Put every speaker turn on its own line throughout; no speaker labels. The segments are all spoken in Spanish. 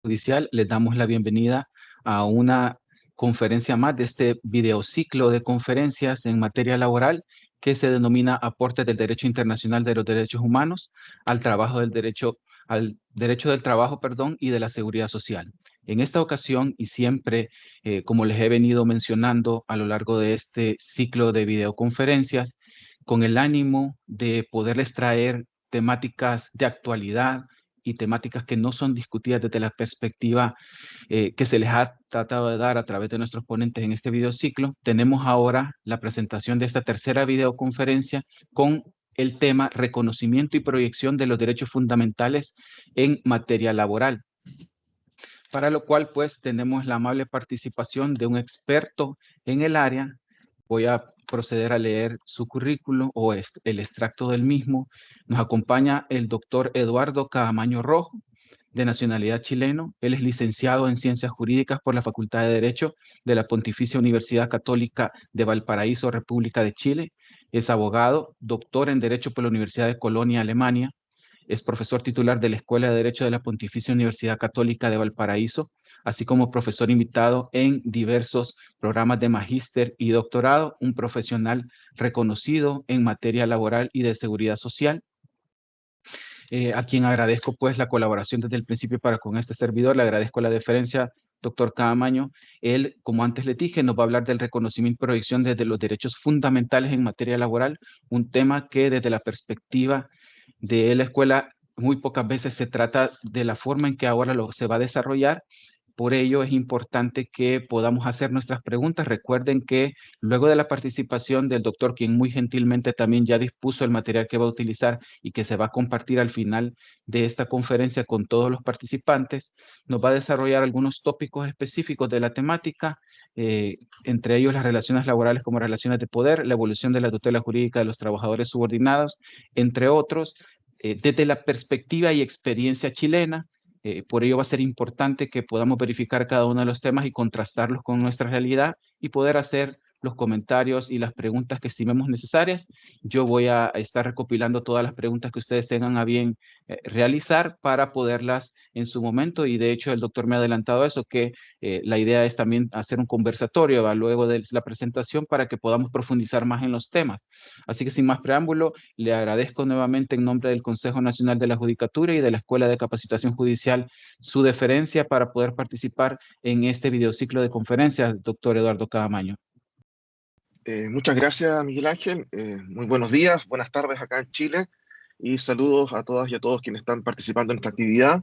Judicial, les damos la bienvenida a una conferencia más de este videociclo de conferencias en materia laboral que se denomina Aportes del Derecho Internacional de los Derechos Humanos al trabajo del derecho, al derecho del trabajo, perdón, y de la seguridad social. En esta ocasión y siempre, como les he venido mencionando a lo largo de este ciclo de videoconferencias, con el ánimo de poderles traer temáticas de actualidad y temáticas que no son discutidas desde la perspectiva que se les ha tratado de dar a través de nuestros ponentes en este videociclo, tenemos ahora la presentación de esta tercera videoconferencia con el tema reconocimiento y proyección de los derechos fundamentales en materia laboral, para lo cual pues tenemos la amable participación de un experto en el área. Voy a proceder a leer su currículo o el extracto del mismo. Nos acompaña el doctor Eduardo Caamaño Rojo, de nacionalidad chileno. Él es licenciado en Ciencias Jurídicas por la Facultad de Derecho de la Pontificia Universidad Católica de Valparaíso, República de Chile. Es abogado, doctor en Derecho por la Universidad de Colonia, Alemania. Es profesor titular de la Escuela de Derecho de la Pontificia Universidad Católica de Valparaíso, así como profesor invitado en diversos programas de magíster y doctorado, un profesional reconocido en materia laboral y de seguridad social, a quien agradezco pues la colaboración desde el principio para con este servidor. Le agradezco la deferencia, doctor Caamaño. Él, como antes le dije, nos va a hablar del reconocimiento y proyección desde los derechos fundamentales en materia laboral, un tema que desde la perspectiva de la escuela muy pocas veces se trata de la forma en que ahora se va a desarrollar. Por ello es importante que podamos hacer nuestras preguntas. Recuerden que luego de la participación del doctor, quien muy gentilmente también ya dispuso el material que va a utilizar y que se va a compartir al final de esta conferencia con todos los participantes, nos va a desarrollar algunos tópicos específicos de la temática, entre ellos las relaciones laborales como relaciones de poder, la evolución de la tutela jurídica de los trabajadores subordinados, entre otros, desde la perspectiva y experiencia chilena. Por ello va a ser importante que podamos verificar cada uno de los temas y contrastarlos con nuestra realidad y poder hacer los comentarios y las preguntas que estimemos necesarias. Yo voy a estar recopilando todas las preguntas que ustedes tengan a bien realizar para poderlas en su momento, y de hecho el doctor me ha adelantado eso, que la idea es también hacer un conversatorio luego de la presentación para que podamos profundizar más en los temas. Así que sin más preámbulo, le agradezco nuevamente en nombre del Consejo Nacional de la Judicatura y de la Escuela de Capacitación Judicial su deferencia para poder participar en este videociclo de conferencias, doctor Eduardo Caamaño.
Muchas gracias, Miguel Ángel. Muy buenos días, buenas tardes acá en Chile y saludos a todas y a todos quienes están participando en esta actividad.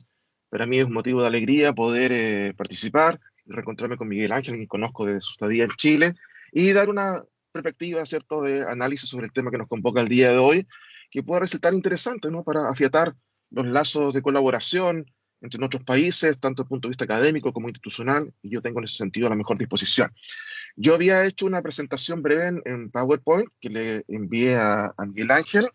Para mí es un motivo de alegría poder participar y reencontrarme con Miguel Ángel, que conozco de su estadía en Chile, y dar una perspectiva, ¿cierto?, de análisis sobre el tema que nos convoca el día de hoy, que pueda resultar interesante, ¿no?, para afiatar los lazos de colaboración entre nuestros países, tanto desde el punto de vista académico como institucional, y yo tengo en ese sentido la mejor disposición. Yo había hecho una presentación breve en PowerPoint que le envié a Miguel Ángel.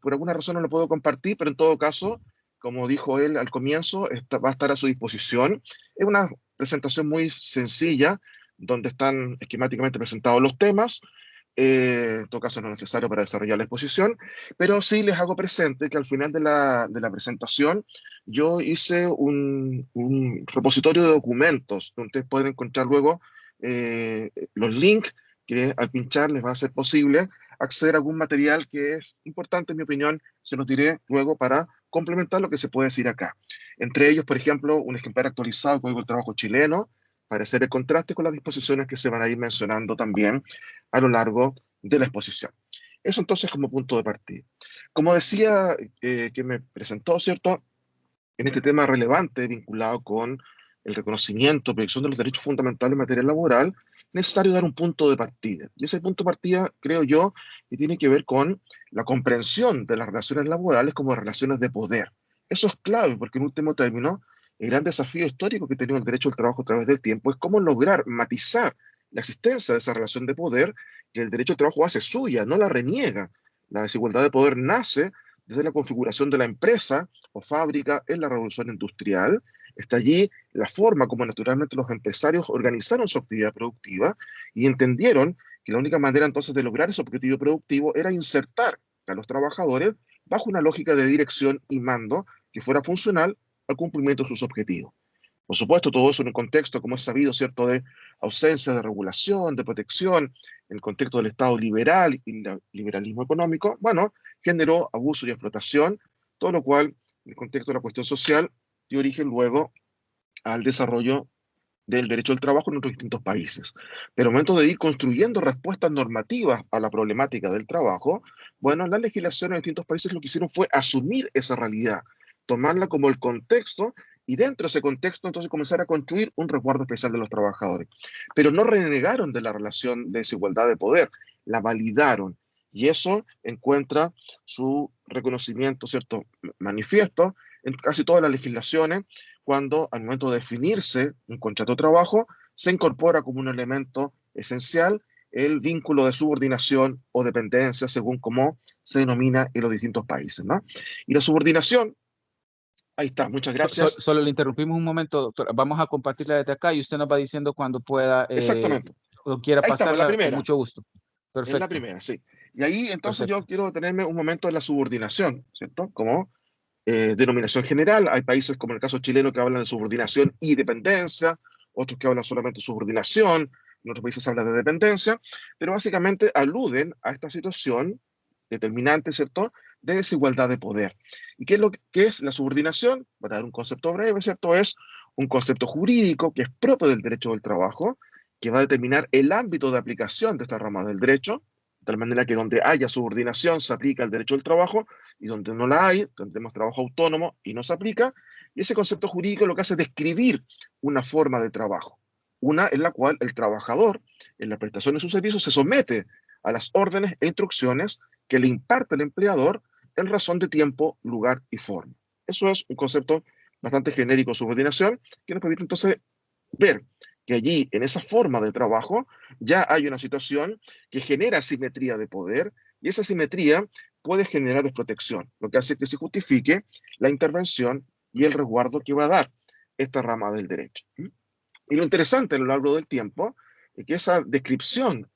Por alguna razón no lo puedo compartir, pero en todo caso, como dijo él al comienzo, va a estar a su disposición. Es una presentación muy sencilla, donde están esquemáticamente presentados los temas. En todo caso no es necesario para desarrollar la exposición, pero sí les hago presente que al final de la presentación yo hice un repositorio de documentos, donde ustedes pueden encontrar luego los links que al pinchar les va a ser posible acceder a algún material que es importante, en mi opinión, se los diré luego para complementar lo que se puede decir acá. Entre ellos, por ejemplo, un ejemplar actualizado del Código del Trabajo chileno, para hacer el contraste con las disposiciones que se van a ir mencionando también a lo largo de la exposición. Eso entonces como punto de partida. Como decía, que me presentó, ¿cierto?, en este tema relevante vinculado con el reconocimiento, protección de los derechos fundamentales en materia laboral, es necesario dar un punto de partida. Y ese punto de partida, creo yo, que tiene que ver con la comprensión de las relaciones laborales como relaciones de poder. Eso es clave, porque en último término, el gran desafío histórico que ha tenido el derecho al trabajo a través del tiempo es cómo lograr matizar la existencia de esa relación de poder que el derecho al trabajo hace suya, no la reniega. La desigualdad de poder nace desde la configuración de la empresa o fábrica en la revolución industrial. Está allí la forma como naturalmente los empresarios organizaron su actividad productiva y entendieron que la única manera entonces de lograr ese objetivo productivo era insertar a los trabajadores bajo una lógica de dirección y mando que fuera funcional al cumplimiento de sus objetivos. Por supuesto, todo eso en un contexto, como es sabido, ¿cierto?, de ausencia de regulación, de protección, en el contexto del Estado liberal y el liberalismo económico, bueno, generó abuso y explotación, todo lo cual, en el contexto de la cuestión social, dio origen luego al desarrollo del derecho al trabajo en otros distintos países. Pero al momento de ir construyendo respuestas normativas a la problemática del trabajo, bueno, las legislaciones en distintos países lo que hicieron fue asumir esa realidad, tomarla como el contexto y dentro de ese contexto entonces comenzar a construir un resguardo especial de los trabajadores. Pero no renegaron de la relación de desigualdad de poder, la validaron. Y eso encuentra su reconocimiento, ¿cierto?, manifiesto en casi todas las legislaciones, cuando al momento de definirse un contrato de trabajo, se incorpora como un elemento esencial el vínculo de subordinación o dependencia, según cómo se denomina en los distintos países, ¿no? Y la subordinación, ahí está, muchas gracias.
Solo le interrumpimos un momento, doctor. Vamos a compartirla desde acá y usted nos va diciendo cuando pueda
Exactamente.
o quiera
Ahí está, por la
pasarla con
primera.
mucho gusto.
Es la
Perfecto,
primera, sí. Y ahí entonces yo
perfecto.
quiero detenerme un momento en la subordinación, ¿cierto? Como denominación general. Hay países como el caso chileno que hablan de subordinación y dependencia, otros que hablan solamente de subordinación, en otros países se habla de dependencia, pero básicamente aluden a esta situación determinante, ¿cierto?, de desigualdad de poder. ¿Y qué es lo que es la subordinación? Para dar un concepto breve, ¿cierto? Es un concepto jurídico que es propio del derecho del trabajo, que va a determinar el ámbito de aplicación de esta rama del derecho, de tal manera que donde haya subordinación se aplica el derecho del trabajo, y donde no la hay, tendremos trabajo autónomo y no se aplica, y ese concepto jurídico lo que hace es describir una forma de trabajo, una en la cual el trabajador, en la prestación de sus servicios, se somete a las órdenes e instrucciones que le imparte el empleador en razón de tiempo, lugar y forma. Eso es un concepto bastante genérico de subordinación que nos permite entonces ver que allí, en esa forma de trabajo, ya hay una situación que genera asimetría de poder y esa asimetría puede generar desprotección, lo que hace que se justifique la intervención y el resguardo que va a dar esta rama del derecho. Y lo interesante a lo largo del tiempo es que esa descripción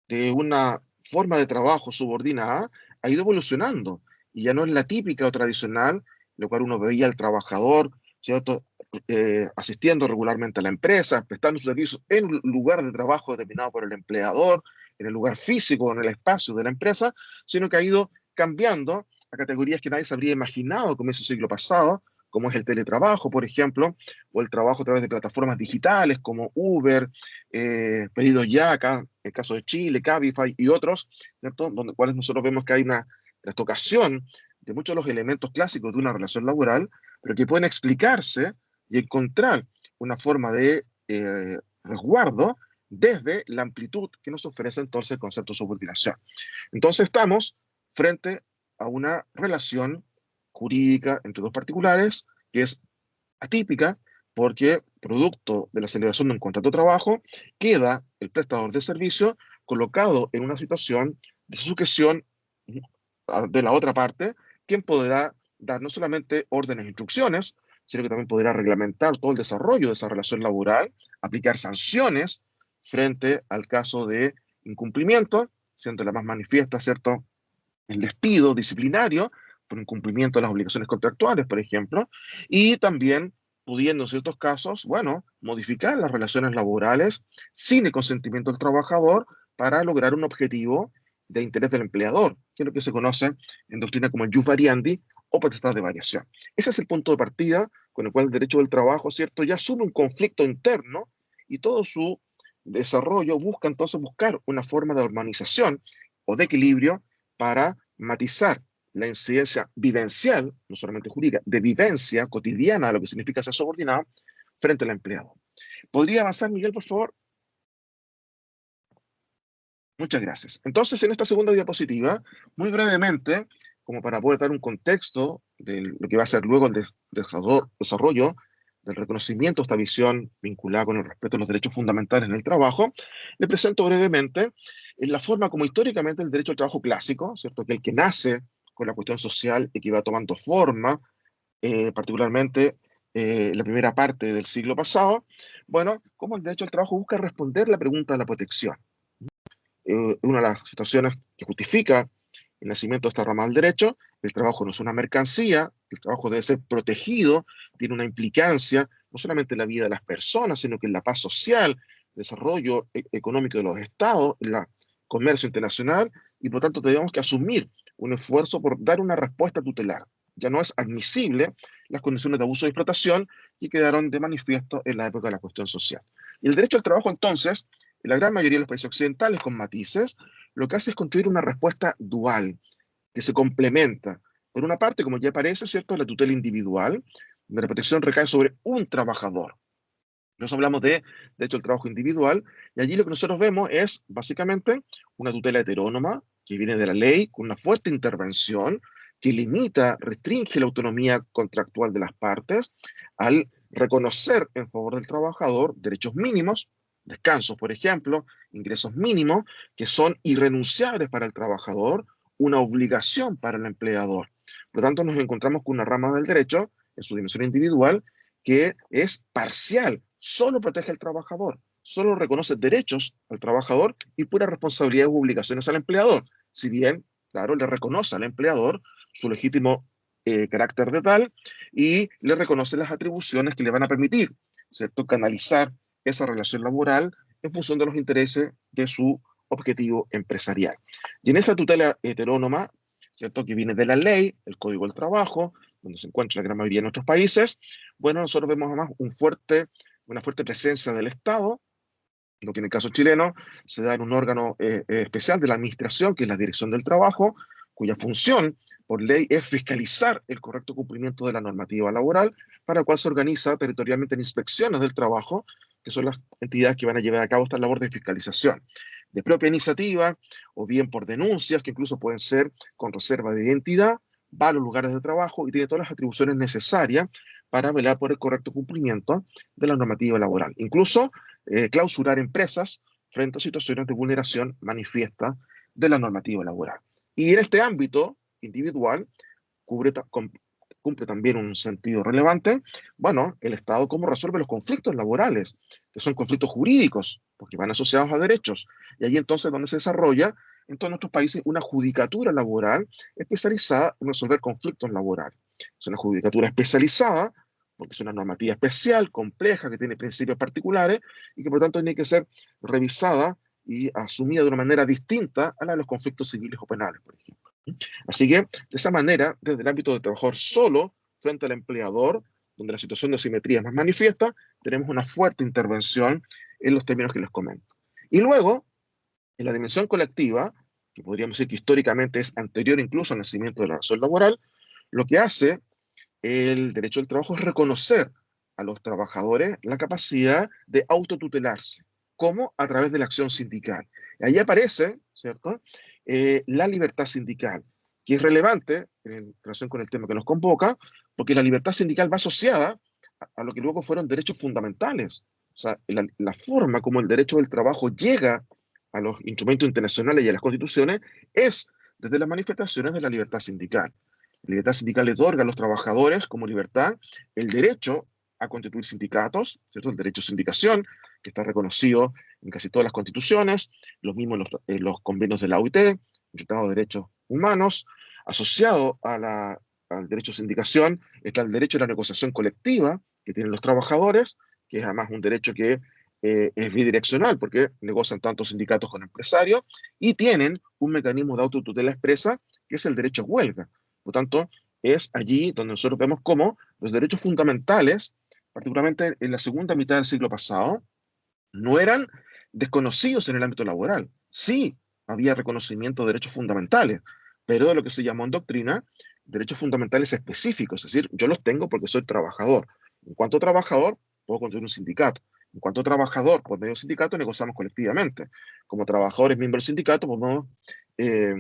de una forma de trabajo subordinada ha ido evolucionando y ya no es la típica o tradicional, lo cual uno veía al trabajador, ¿cierto?, asistiendo regularmente a la empresa, prestando sus servicios en un lugar de trabajo determinado por el empleador, en el lugar físico, en el espacio de la empresa, sino que ha ido cambiando a categorías que nadie se habría imaginado como ese siglo pasado, como es el teletrabajo, por ejemplo, o el trabajo a través de plataformas digitales como Uber, Pedido Ya, acá en el caso de Chile, Cabify y otros, ¿cierto?, donde cuales nosotros vemos que hay una trastocación de muchos de los elementos clásicos de una relación laboral, pero que pueden explicarse y encontrar una forma de resguardo desde la amplitud que nos ofrece entonces el concepto de subordinación. Entonces estamos frente a una relación jurídica entre dos particulares que es atípica porque producto de la celebración de un contrato de trabajo queda el prestador de servicio colocado en una situación de sujeción de la otra parte, quien podrá dar no solamente órdenes e instrucciones, sino que también podrá reglamentar todo el desarrollo de esa relación laboral, aplicar sanciones frente al caso de incumplimiento, siendo la más manifiesta, ¿cierto?, el despido disciplinario por incumplimiento de las obligaciones contractuales, por ejemplo, y también pudiendo en ciertos casos, bueno, modificar las relaciones laborales sin el consentimiento del trabajador para lograr un objetivo de interés del empleador, que es lo que se conoce en doctrina como el jus variandi o potestad de variación. Ese es el punto de partida con el cual el derecho del trabajo, ¿cierto?, ya asume un conflicto interno y todo su desarrollo busca entonces buscar una forma de organización o de equilibrio para matizar la incidencia vivencial, no solamente jurídica, de vivencia cotidiana de lo que significa ser subordinado frente al empleado. ¿Podría avanzar, Miguel, por favor? Muchas gracias. Entonces, en esta segunda diapositiva, muy brevemente, como para poder dar un contexto de lo que va a ser luego el desarrollo del reconocimiento de esta visión vinculada con el respeto a los derechos fundamentales en el trabajo, le presento brevemente la forma como históricamente el derecho al trabajo clásico, ¿cierto?, que el que nace con la cuestión social y que va tomando forma, particularmente la primera parte del siglo pasado, bueno, cómo el derecho al trabajo busca responder la pregunta de la protección. Una de las situaciones que justifica el nacimiento de esta rama del derecho: el trabajo no es una mercancía el trabajo debe ser protegido, tiene una implicancia no solamente en la vida de las personas, sino que en la paz social, desarrollo económico de los estados, en el comercio internacional, y por lo tanto tenemos que asumir un esfuerzo por dar una respuesta tutelar. Ya no es admisible las condiciones de abuso y explotación que quedaron de manifiesto en la época de la cuestión social. Y el derecho al trabajo, entonces, en la gran mayoría de los países occidentales, con matices, lo que hace es construir una respuesta dual, que se complementa. Por una parte, como ya aparece, ¿cierto?, la tutela individual, donde la protección recae sobre un trabajador. Nos hablamos de derecho al trabajo individual, y allí lo que nosotros vemos es básicamente una tutela heterónoma que viene de la ley, con una fuerte intervención que limita, restringe la autonomía contractual de las partes al reconocer en favor del trabajador derechos mínimos, descansos, por ejemplo, ingresos mínimos, que son irrenunciables para el trabajador, una obligación para el empleador. Por lo tanto, nos encontramos con una rama del derecho, en su dimensión individual, que es parcial, solo protege al trabajador, solo reconoce derechos al trabajador y pura responsabilidades u obligaciones al empleador. Si bien, claro, le reconoce al empleador su legítimo carácter de tal y le reconoce las atribuciones que le van a permitir, ¿cierto?, canalizar esa relación laboral en función de los intereses de su objetivo empresarial. Y en esta tutela heterónoma, ¿cierto?, que viene de la ley, el Código del Trabajo, donde se encuentra la gran mayoría de nuestros países, bueno, nosotros vemos además una fuerte presencia del Estado, lo que en el caso chileno se da en un órgano especial de la administración, que es la Dirección del Trabajo, cuya función por ley es fiscalizar el correcto cumplimiento de la normativa laboral, para la cual se organiza territorialmente en inspecciones del trabajo, que son las entidades que van a llevar a cabo esta labor de fiscalización, de propia iniciativa o bien por denuncias, que incluso pueden ser con reserva de identidad, va a los lugares de trabajo y tiene todas las atribuciones necesarias para velar por el correcto cumplimiento de la normativa laboral. Incluso clausurar empresas frente a situaciones de vulneración manifiesta de la normativa laboral. Y en este ámbito individual cumple también un sentido relevante, bueno, el Estado cómo resuelve los conflictos laborales, que son conflictos jurídicos, porque van asociados a derechos. Y ahí entonces donde se desarrolla en todos nuestros países una judicatura laboral especializada en resolver conflictos laborales. Es una judicatura especializada porque es una normativa especial, compleja, que tiene principios particulares y que por tanto tiene que ser revisada y asumida de una manera distinta a la de los conflictos civiles o penales, por ejemplo. Así que, de esa manera, desde el ámbito del trabajador solo frente al empleador, donde la situación de asimetría es más manifiesta, tenemos una fuerte intervención en los términos que les comento. Y luego, en la dimensión colectiva, que podríamos decir que históricamente es anterior incluso al nacimiento de la relación laboral, lo que hace el derecho del trabajo es reconocer a los trabajadores la capacidad de autotutelarse, como a través de la acción sindical. Y ahí aparece, ¿cierto?, la libertad sindical, que es relevante en relación con el tema que nos convoca, porque la libertad sindical va asociada a lo que luego fueron derechos fundamentales. O sea, la forma como el derecho del trabajo llega a los instrumentos internacionales y a las constituciones es desde las manifestaciones de la libertad sindical. La libertad sindical le otorga a los trabajadores como libertad el derecho a constituir sindicatos, ¿cierto? El derecho a sindicación, que está reconocido en casi todas las constituciones, los mismos en los convenios de la OIT, el Tratado de Derechos Humanos, asociado al derecho a sindicación está el derecho a la negociación colectiva que tienen los trabajadores, que es además un derecho que es bidireccional, porque negocian tanto sindicatos con empresarios, y tienen un mecanismo de autotutela expresa, que es el derecho a huelga. Por tanto, es allí donde nosotros vemos cómo los derechos fundamentales, particularmente en la segunda mitad del siglo pasado, no eran desconocidos en el ámbito laboral. Sí, había reconocimiento de derechos fundamentales, pero de lo que se llamó en doctrina, derechos fundamentales específicos, es decir, yo los tengo porque soy trabajador. En cuanto trabajador, puedo constituir un sindicato. En cuanto trabajador, por medio de un sindicato, negociamos colectivamente. Como trabajadores miembros del sindicato, podemos eh,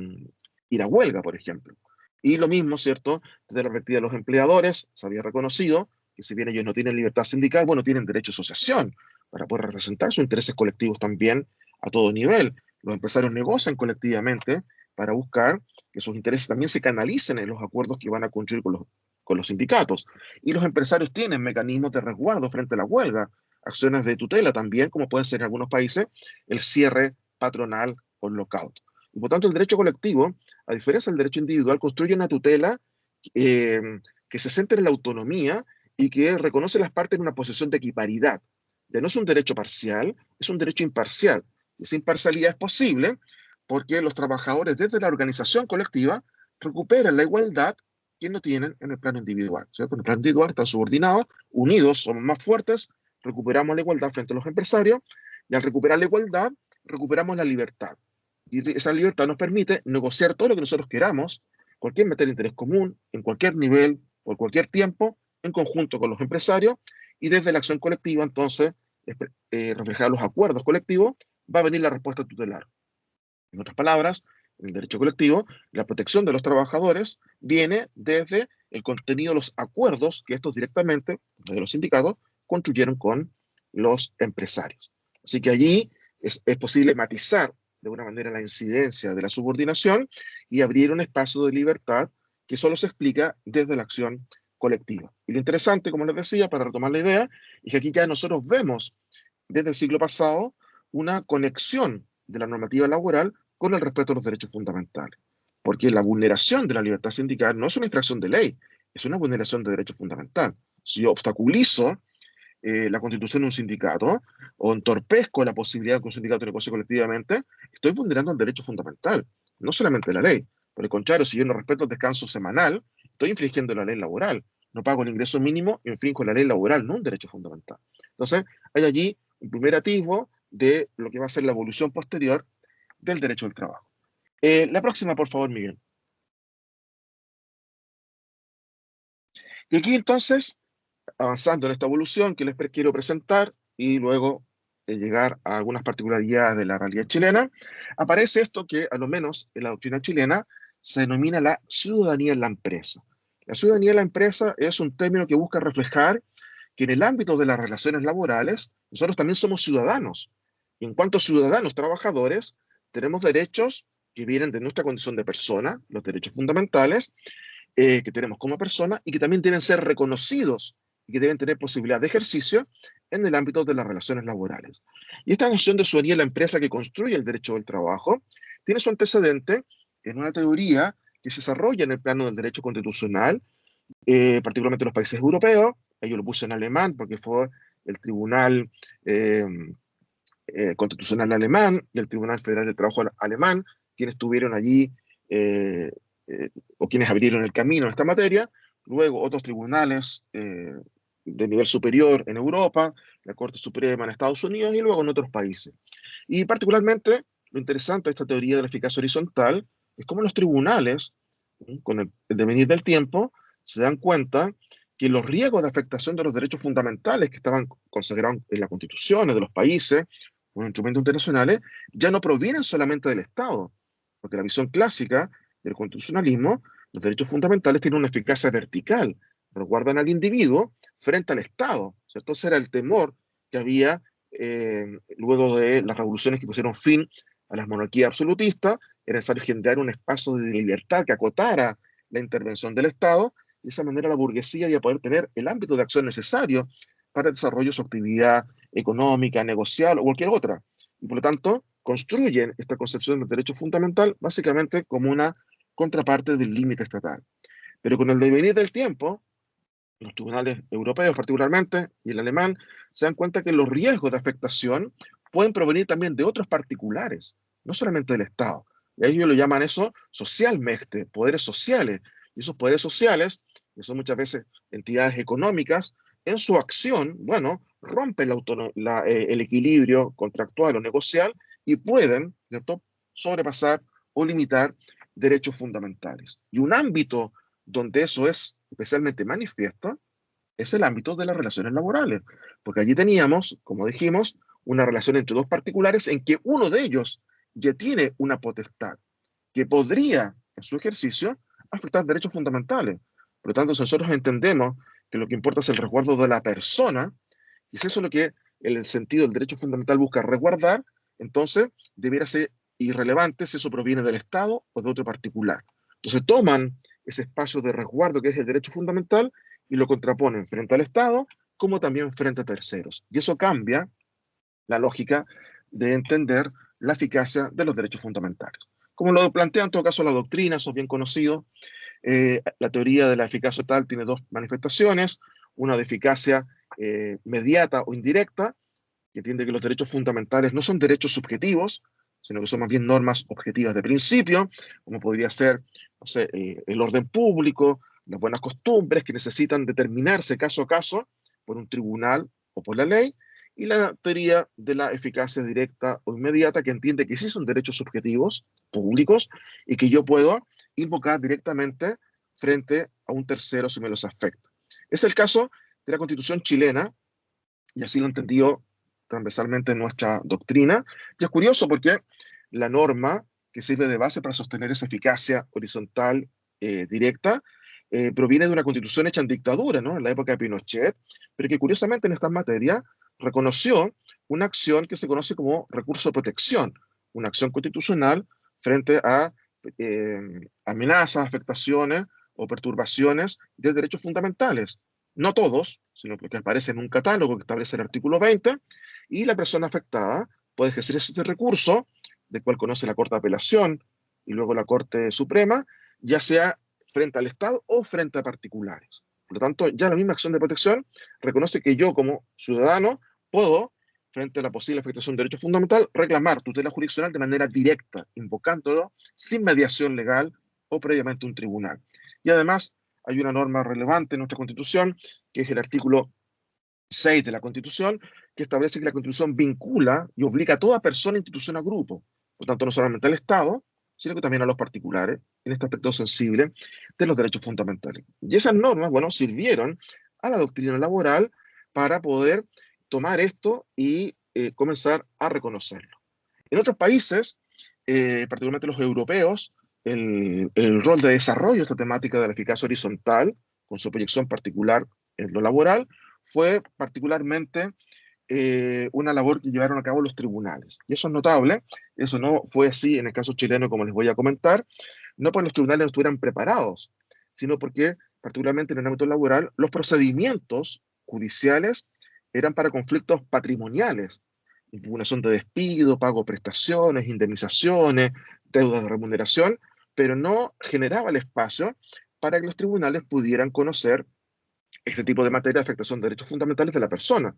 ir a huelga, por ejemplo. Y lo mismo, ¿cierto? Desde la perspectiva de los empleadores, se había reconocido que si bien ellos no tienen libertad sindical, bueno, tienen derecho a asociación para poder representar sus intereses colectivos también a todo nivel. Los empresarios negocian colectivamente para buscar que sus intereses también se canalicen en los acuerdos que van a construir con los sindicatos. Y los empresarios tienen mecanismos de resguardo frente a la huelga, acciones de tutela también, como pueden ser en algunos países el cierre patronal o el lockout. Y por tanto, el derecho colectivo, a diferencia del derecho individual, construye una tutela eh, que se centra en la autonomía y que reconoce las partes en una posición de equiparidad. Ya no es un derecho parcial, es un derecho imparcial. Y esa imparcialidad es posible porque los trabajadores desde la organización colectiva recuperan la igualdad que no tienen en el plano individual, ¿cierto? En el plano individual están subordinados, unidos, somos más fuertes, recuperamos la igualdad frente a los empresarios, y al recuperar la igualdad, recuperamos la libertad. Y esa libertad nos permite negociar todo lo que nosotros queramos, cualquier materia de interés común, en cualquier nivel, por cualquier tiempo, en conjunto con los empresarios, y desde la acción colectiva, entonces, reflejar los acuerdos colectivos, va a venir la respuesta tutelar. En otras palabras, en el derecho colectivo, la protección de los trabajadores viene desde el contenido de los acuerdos que estos directamente, desde los sindicatos, construyeron con los empresarios. Así que allí es posible matizar de alguna manera la incidencia de la subordinación y abrir un espacio de libertad que solo se explica desde la acción colectiva. Y lo interesante, como les decía, para retomar la idea, es que aquí ya nosotros vemos desde el siglo pasado una conexión de la normativa laboral con el respeto a los derechos fundamentales. Porque la vulneración de la libertad sindical no es una infracción de ley, es una vulneración de derecho fundamental. Si yo obstaculizo la constitución de un sindicato o entorpezco la posibilidad de que un sindicato negocie colectivamente, estoy vulnerando el derecho fundamental, no solamente la ley. Por el contrario, si yo no respeto el descanso semanal, estoy infringiendo la ley laboral. No pago el ingreso mínimo, infringo la ley laboral, no un derecho fundamental. Entonces, hay allí un primer atisbo de lo que va a ser la evolución posterior del derecho del trabajo. La próxima, por favor, Miguel. Y aquí entonces, avanzando en esta evolución que les quiero presentar y luego llegar a algunas particularidades de la realidad chilena, aparece esto que, a lo menos en la doctrina chilena, se denomina la ciudadanía en la empresa. La ciudadanía en la empresa es un término que busca reflejar que en el ámbito de las relaciones laborales, nosotros también somos ciudadanos. Y en cuanto a ciudadanos trabajadores, tenemos derechos que vienen de nuestra condición de persona, los derechos fundamentales, que tenemos como persona y que también deben ser reconocidos y que deben tener posibilidad de ejercicio en el ámbito de las relaciones laborales. Y esta noción de ciudadanía en la empresa que construye el derecho del trabajo tiene su antecedente en una teoría que se desarrolla en el plano del derecho constitucional, particularmente en los países europeos. Yo lo puse en alemán porque fue el Tribunal eh, Constitucional alemán y el Tribunal Federal del Trabajo alemán quienes tuvieron allí eh, o quienes abrieron el camino en esta materia. Luego otros tribunales de nivel superior en Europa, la Corte Suprema en Estados Unidos y luego en otros países. Y particularmente lo interesante de esta teoría de la eficacia horizontal es cómo los tribunales, con el devenir del tiempo, se dan cuenta que los riesgos de afectación de los derechos fundamentales que estaban consagrados en las constituciones de los países o en instrumentos internacionales ya no provienen solamente del Estado, porque la visión clásica del constitucionalismo, los derechos fundamentales tienen una eficacia vertical, resguardan al individuo frente al Estado, ¿cierto? Ese era el temor que había luego de las revoluciones que pusieron fin a las monarquías absolutistas. Era necesario generar un espacio de libertad que acotara la intervención del Estado, y de esa manera la burguesía iba a poder tener el ámbito de acción necesario para el desarrollo de su actividad económica, negocial o cualquier otra. Y por lo tanto, construyen esta concepción del derecho fundamental básicamente como una contraparte del límite estatal. Pero con el devenir del tiempo, los tribunales europeos particularmente y el alemán se dan cuenta que los riesgos de afectación pueden provenir también de otros particulares, no solamente del Estado. Y ellos lo llaman eso socialmente, poderes sociales. Y esos poderes sociales, que son muchas veces entidades económicas, en su acción, bueno, rompen el equilibrio contractual o negocial y pueden, ¿cierto?, sobrepasar o limitar derechos fundamentales. Y un ámbito donde eso es especialmente manifiesto es el ámbito de las relaciones laborales, porque allí teníamos, como dijimos, una relación entre dos particulares en que uno de ellos ya tiene una potestad que podría, en su ejercicio, afectar derechos fundamentales. Por lo tanto, si nosotros entendemos que lo que importa es el resguardo de la persona, y es eso lo que en el sentido del derecho fundamental busca resguardar, entonces debiera ser irrelevante si eso proviene del Estado o de otro particular. Entonces toman ese espacio de resguardo que es el derecho fundamental y lo contraponen frente al Estado como también frente a terceros. Y eso cambia la lógica de entender la eficacia de los derechos fundamentales. Como lo plantea en todo caso la doctrina, eso es bien conocido, La teoría de la eficacia total tiene dos manifestaciones, una de eficacia mediata o indirecta, que entiende que los derechos fundamentales no son derechos subjetivos, sino que son más bien normas objetivas de principio, como podría ser, no sé, el orden público, las buenas costumbres que necesitan determinarse caso a caso por un tribunal o por la ley, y la teoría de la eficacia directa o inmediata, que entiende que sí son derechos subjetivos, públicos, y que yo puedo invocar directamente frente a un tercero si me los afecta. Es el caso de la Constitución chilena, y así lo entendió transversalmente en nuestra doctrina. Y es curioso porque la norma que sirve de base para sostener esa eficacia horizontal directa proviene de una constitución hecha en dictadura, ¿no? En la época de Pinochet, pero que curiosamente en esta materia reconoció una acción que se conoce como recurso de protección, una acción constitucional frente a eh, amenazas, afectaciones o perturbaciones de derechos fundamentales. No todos, sino que aparece en un catálogo que establece el artículo 20, y la persona afectada puede ejercer este recurso, del cual conoce la Corte de Apelación y luego la Corte Suprema, ya sea frente al Estado o frente a particulares. Por lo tanto, ya la misma acción de protección reconoce que yo como ciudadano puedo, frente a la posible afectación de un derecho fundamental, reclamar tutela jurisdiccional de manera directa, invocándolo sin mediación legal o previamente un tribunal. Y además, hay una norma relevante en nuestra Constitución, que es el artículo 6 de la Constitución, que establece que la Constitución vincula y obliga a toda persona, institución, a grupo. Por tanto, no solamente al Estado, sino que también a los particulares, en este aspecto sensible de los derechos fundamentales. Y esas normas, bueno, sirvieron a la doctrina laboral para poder tomar esto y comenzar a reconocerlo. En otros países, particularmente los europeos, el rol de desarrollo de esta temática de la eficacia horizontal, con su proyección particular en lo laboral, fue particularmente una labor que llevaron a cabo los tribunales. Y eso es notable, eso no fue así en el caso chileno, como les voy a comentar, no porque los tribunales no estuvieran preparados, sino porque, particularmente en el ámbito laboral, los procedimientos judiciales eran para conflictos patrimoniales, impugnación de despido, pago de prestaciones, indemnizaciones, deudas de remuneración, pero no generaba el espacio para que los tribunales pudieran conocer este tipo de materia de afectación de derechos fundamentales de la persona.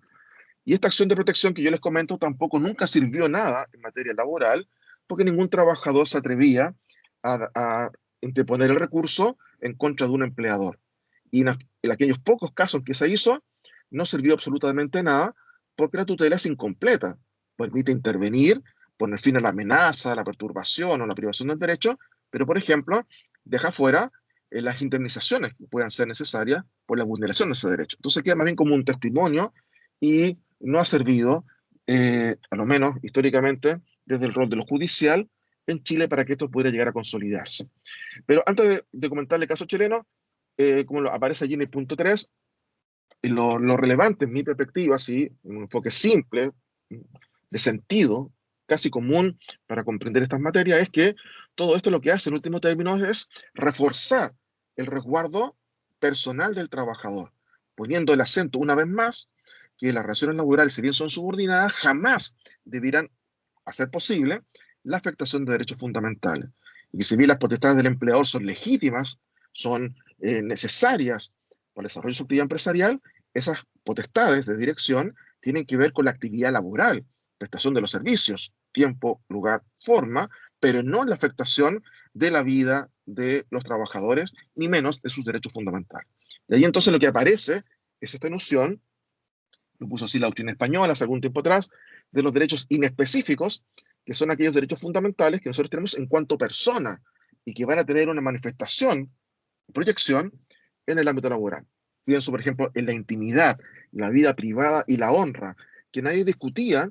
Y esta acción de protección que yo les comento tampoco nunca sirvió nada en materia laboral, porque ningún trabajador se atrevía a interponer el recurso en contra de un empleador. Y en aquellos pocos casos que se hizo, no sirvió absolutamente nada, porque la tutela es incompleta. Permite intervenir, poner fin a la amenaza, la perturbación o la privación del derecho, pero, por ejemplo, deja fuera las indemnizaciones que puedan ser necesarias por la vulneración de ese derecho. Entonces queda más bien como un testimonio y no ha servido, a lo menos históricamente, desde el rol de lo judicial en Chile para que esto pudiera llegar a consolidarse. Pero antes de comentar el caso chileno, como aparece allí en el punto 3, lo relevante en mi perspectiva, sí, un enfoque simple, de sentido, casi común para comprender estas materias, es que todo esto lo que hace en último término es reforzar el resguardo personal del trabajador, poniendo el acento una vez más que las relaciones laborales, si bien son subordinadas, jamás debieran hacer posible la afectación de derechos fundamentales. Y que si bien las potestades del empleador son legítimas, son necesarias para el desarrollo de su actividad empresarial, esas potestades de dirección tienen que ver con la actividad laboral, prestación de los servicios, tiempo, lugar, forma, pero no la afectación de la vida de los trabajadores, ni menos de sus derechos fundamentales. Y ahí entonces lo que aparece es esta noción, lo puso así la doctrina española hace algún tiempo atrás, de los derechos inespecíficos, que son aquellos derechos fundamentales que nosotros tenemos en cuanto persona y que van a tener una manifestación, proyección en el ámbito laboral. Pienso, por ejemplo, en la intimidad, la vida privada y la honra, que nadie discutía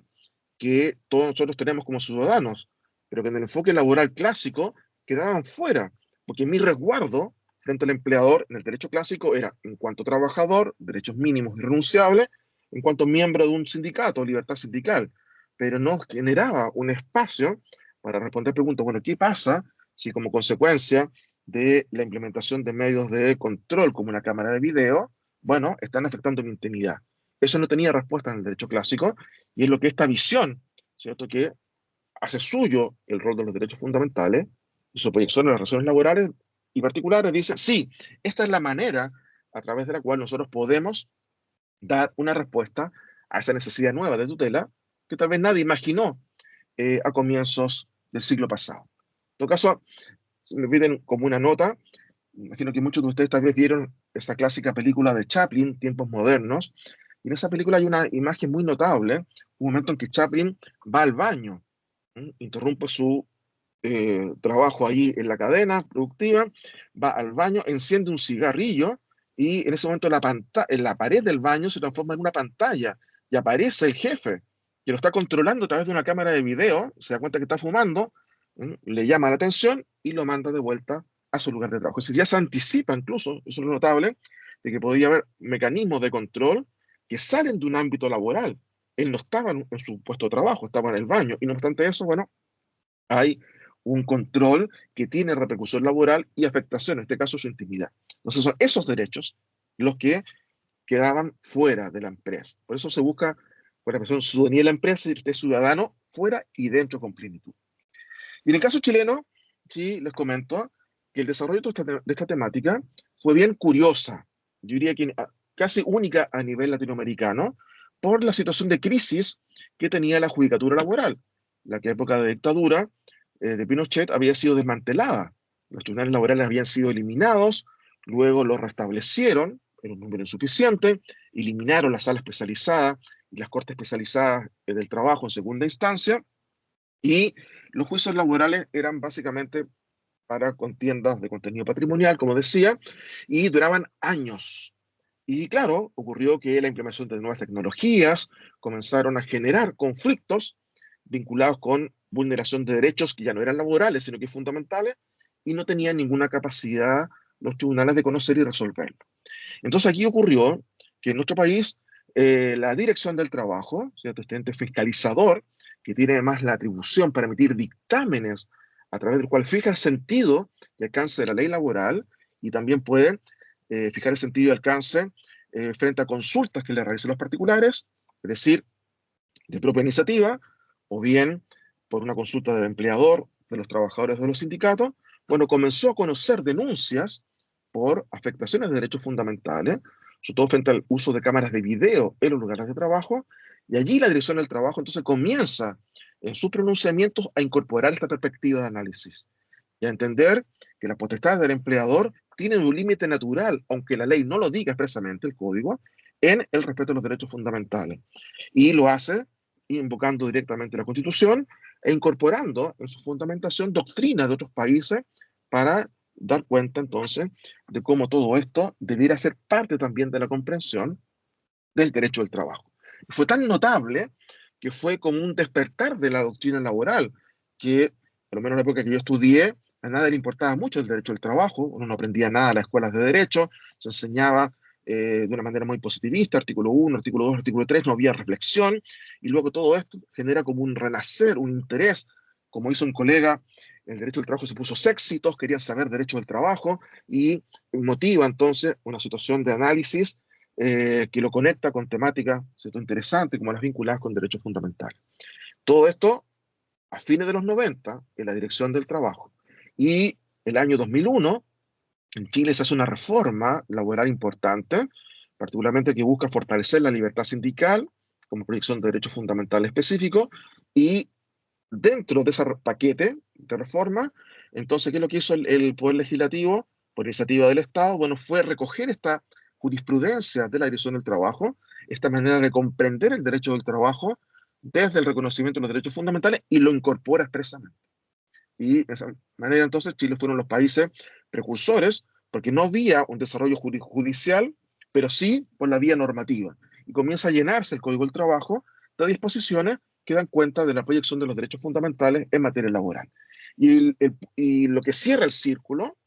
que todos nosotros tenemos como ciudadanos, pero que en el enfoque laboral clásico quedaban fuera, porque mi resguardo frente al empleador en el derecho clásico era, en cuanto trabajador, derechos mínimos irrenunciables, en cuanto miembro de un sindicato, libertad sindical, pero no generaba un espacio para responder preguntas, bueno, ¿qué pasa si como consecuencia de la implementación de medios de control como una cámara de video, bueno, están afectando mi intimidad? Eso no tenía respuesta en el derecho clásico, y es lo que esta visión, ¿cierto?, que hace suyo el rol de los derechos fundamentales y su proyección en las relaciones laborales, y particulares, dice, sí, esta es la manera a través de la cual nosotros podemos dar una respuesta a esa necesidad nueva de tutela que tal vez nadie imaginó a comienzos del siglo pasado. En todo caso, si me piden como una nota, imagino que muchos de ustedes tal vez vieron esa clásica película de Chaplin, Tiempos Modernos, y en esa película hay una imagen muy notable, un momento en que Chaplin va al baño, interrumpe su trabajo ahí en la cadena productiva, va al baño, enciende un cigarrillo y en ese momento en la pared del baño se transforma en una pantalla y aparece el jefe que lo está controlando a través de una cámara de video, se da cuenta que está fumando, le llama la atención y lo manda de vuelta a su lugar de trabajo. Es decir, ya se anticipa incluso, eso es lo notable, de que podría haber mecanismos de control que salen de un ámbito laboral. Él no estaba en su puesto de trabajo, estaba en el baño y no obstante eso, bueno, hay un control que tiene repercusión laboral y afectación, en este caso su intimidad. Entonces son esos derechos los que quedaban fuera de la empresa. Por eso se busca por la persona ciudadanía de la empresa y usted ciudadano fuera y dentro con plenitud. Y en el caso chileno, sí, les comento que el desarrollo de esta temática fue bien curiosa, yo diría que casi única a nivel latinoamericano, por la situación de crisis que tenía la judicatura laboral. La que época de dictadura de Pinochet había sido desmantelada, los tribunales laborales habían sido eliminados, luego los restablecieron en un número insuficiente, eliminaron la sala especializada y las cortes especializadas del trabajo en segunda instancia, y los juicios laborales eran básicamente para contiendas de contenido patrimonial, como decía, y duraban años. Y claro, ocurrió que la implementación de nuevas tecnologías comenzaron a generar conflictos vinculados con vulneración de derechos que ya no eran laborales, sino que fundamentales, y no tenían ninguna capacidad los tribunales de conocer y resolverlo. Entonces aquí ocurrió que en nuestro país la Dirección del Trabajo, ¿cierto? Este ente fiscalizador, que tiene además la atribución para emitir dictámenes a través del cual fija el sentido y alcance de la ley laboral y también puede fijar el sentido y alcance frente a consultas que le realicen los particulares, es decir, de propia iniciativa, o bien por una consulta del empleador, de los trabajadores de los sindicatos, bueno, comenzó a conocer denuncias por afectaciones de derechos fundamentales, sobre todo frente al uso de cámaras de video en los lugares de trabajo, y allí la Dirección del Trabajo entonces comienza en sus pronunciamientos a incorporar esta perspectiva de análisis y a entender que las potestades del empleador tienen un límite natural, aunque la ley no lo diga expresamente, el código, en el respeto a los derechos fundamentales. Y lo hace invocando directamente la Constitución e incorporando en su fundamentación doctrinas de otros países para dar cuenta entonces de cómo todo esto debiera ser parte también de la comprensión del derecho del trabajo. Fue tan notable que fue como un despertar de la doctrina laboral, que por lo menos en la época que yo estudié, a nadie le importaba mucho el derecho del trabajo, uno no aprendía nada en las escuelas de derecho, se enseñaba de una manera muy positivista, artículo 1, artículo 2, artículo 3, no había reflexión, y luego todo esto genera como un renacer, un interés, como hizo un colega, el derecho del trabajo se puso sexy, todos querían saber derecho del trabajo, y motiva entonces una situación de análisis que lo conecta con temáticas, ¿cierto?, interesantes como las vinculadas con derechos fundamentales. Todo esto a fines de los 90 en la Dirección del Trabajo. Y el año 2001 en Chile se hace una reforma laboral importante, particularmente que busca fortalecer la libertad sindical como proyección de derechos fundamentales específicos, y dentro de ese paquete de reforma, entonces, ¿qué es lo que hizo el Poder Legislativo por iniciativa del Estado? Bueno, fue recoger esta jurisprudencia de la Dirección del Trabajo, esta manera de comprender el derecho del trabajo desde el reconocimiento de los derechos fundamentales y lo incorpora expresamente. Y de esa manera entonces Chile fueron los países precursores porque no había un desarrollo judicial, pero sí por la vía normativa. Y comienza a llenarse el Código del Trabajo de disposiciones que dan cuenta de la proyección de los derechos fundamentales en materia laboral. Y lo que cierra el círculo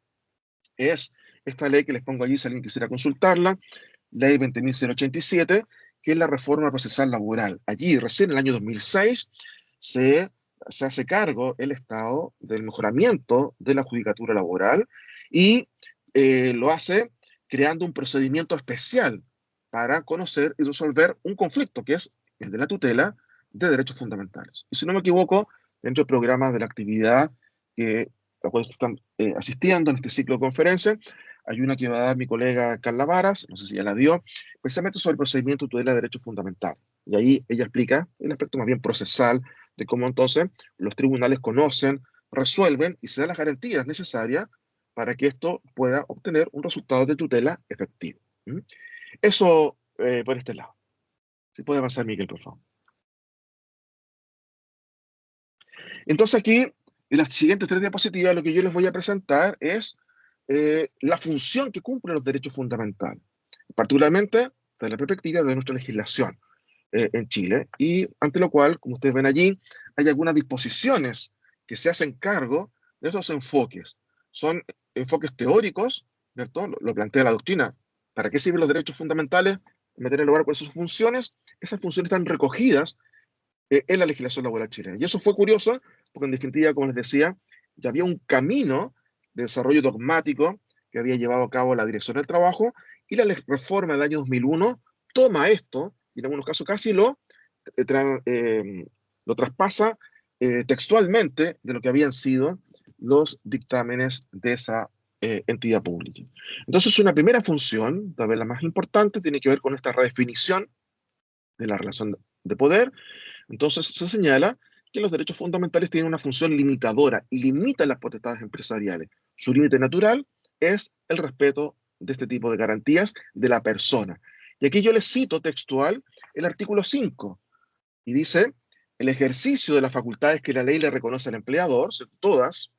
es esta ley que les pongo allí si alguien quisiera consultarla, ley 20.087, que es la reforma procesal laboral. Allí, recién en el año 2006, se hace cargo el Estado del mejoramiento de la judicatura laboral y lo hace creando un procedimiento especial para conocer y resolver un conflicto que es el de la tutela de derechos fundamentales. Y si no me equivoco, dentro del programa de la actividad que a la cual están asistiendo en este ciclo de conferencias. Hay una que va a dar mi colega Carla Varas, no sé si ya la dio, precisamente sobre el procedimiento de tutela de derechos fundamentales. Y ahí ella explica el aspecto más bien procesal de cómo entonces los tribunales conocen, resuelven y se dan las garantías necesarias para que esto pueda obtener un resultado de tutela efectivo. ¿Mm? Eso por este lado. Si puede avanzar, Miguel, por favor. Entonces aquí, en las siguientes 3 diapositivas, lo que yo les voy a presentar es la función que cumplen los derechos fundamentales, particularmente desde la perspectiva de nuestra legislación en Chile, y ante lo cual, como ustedes ven allí, hay algunas disposiciones que se hacen cargo de esos enfoques. Son enfoques teóricos, ¿cierto? Lo plantea la doctrina. ¿Para qué sirven los derechos fundamentales? En materia laboral, ¿cuáles son sus funciones? Esas funciones están recogidas en la legislación laboral chilena. Y eso fue curioso, porque en definitiva, como les decía, ya había un camino de desarrollo dogmático que había llevado a cabo la Dirección del Trabajo, y la reforma del año 2001 toma esto, y en algunos casos casi lo traspasa textualmente de lo que habían sido los dictámenes de esa entidad pública. Entonces, una primera función, tal vez la más importante, tiene que ver con esta redefinición de la relación de poder. Entonces se señala que los derechos fundamentales tienen una función limitadora y limitan las potestades empresariales. Su límite natural es el respeto de este tipo de garantías de la persona. Y aquí yo les cito textual el artículo 5 y dice: el ejercicio de las facultades que la ley le reconoce al empleador, todas,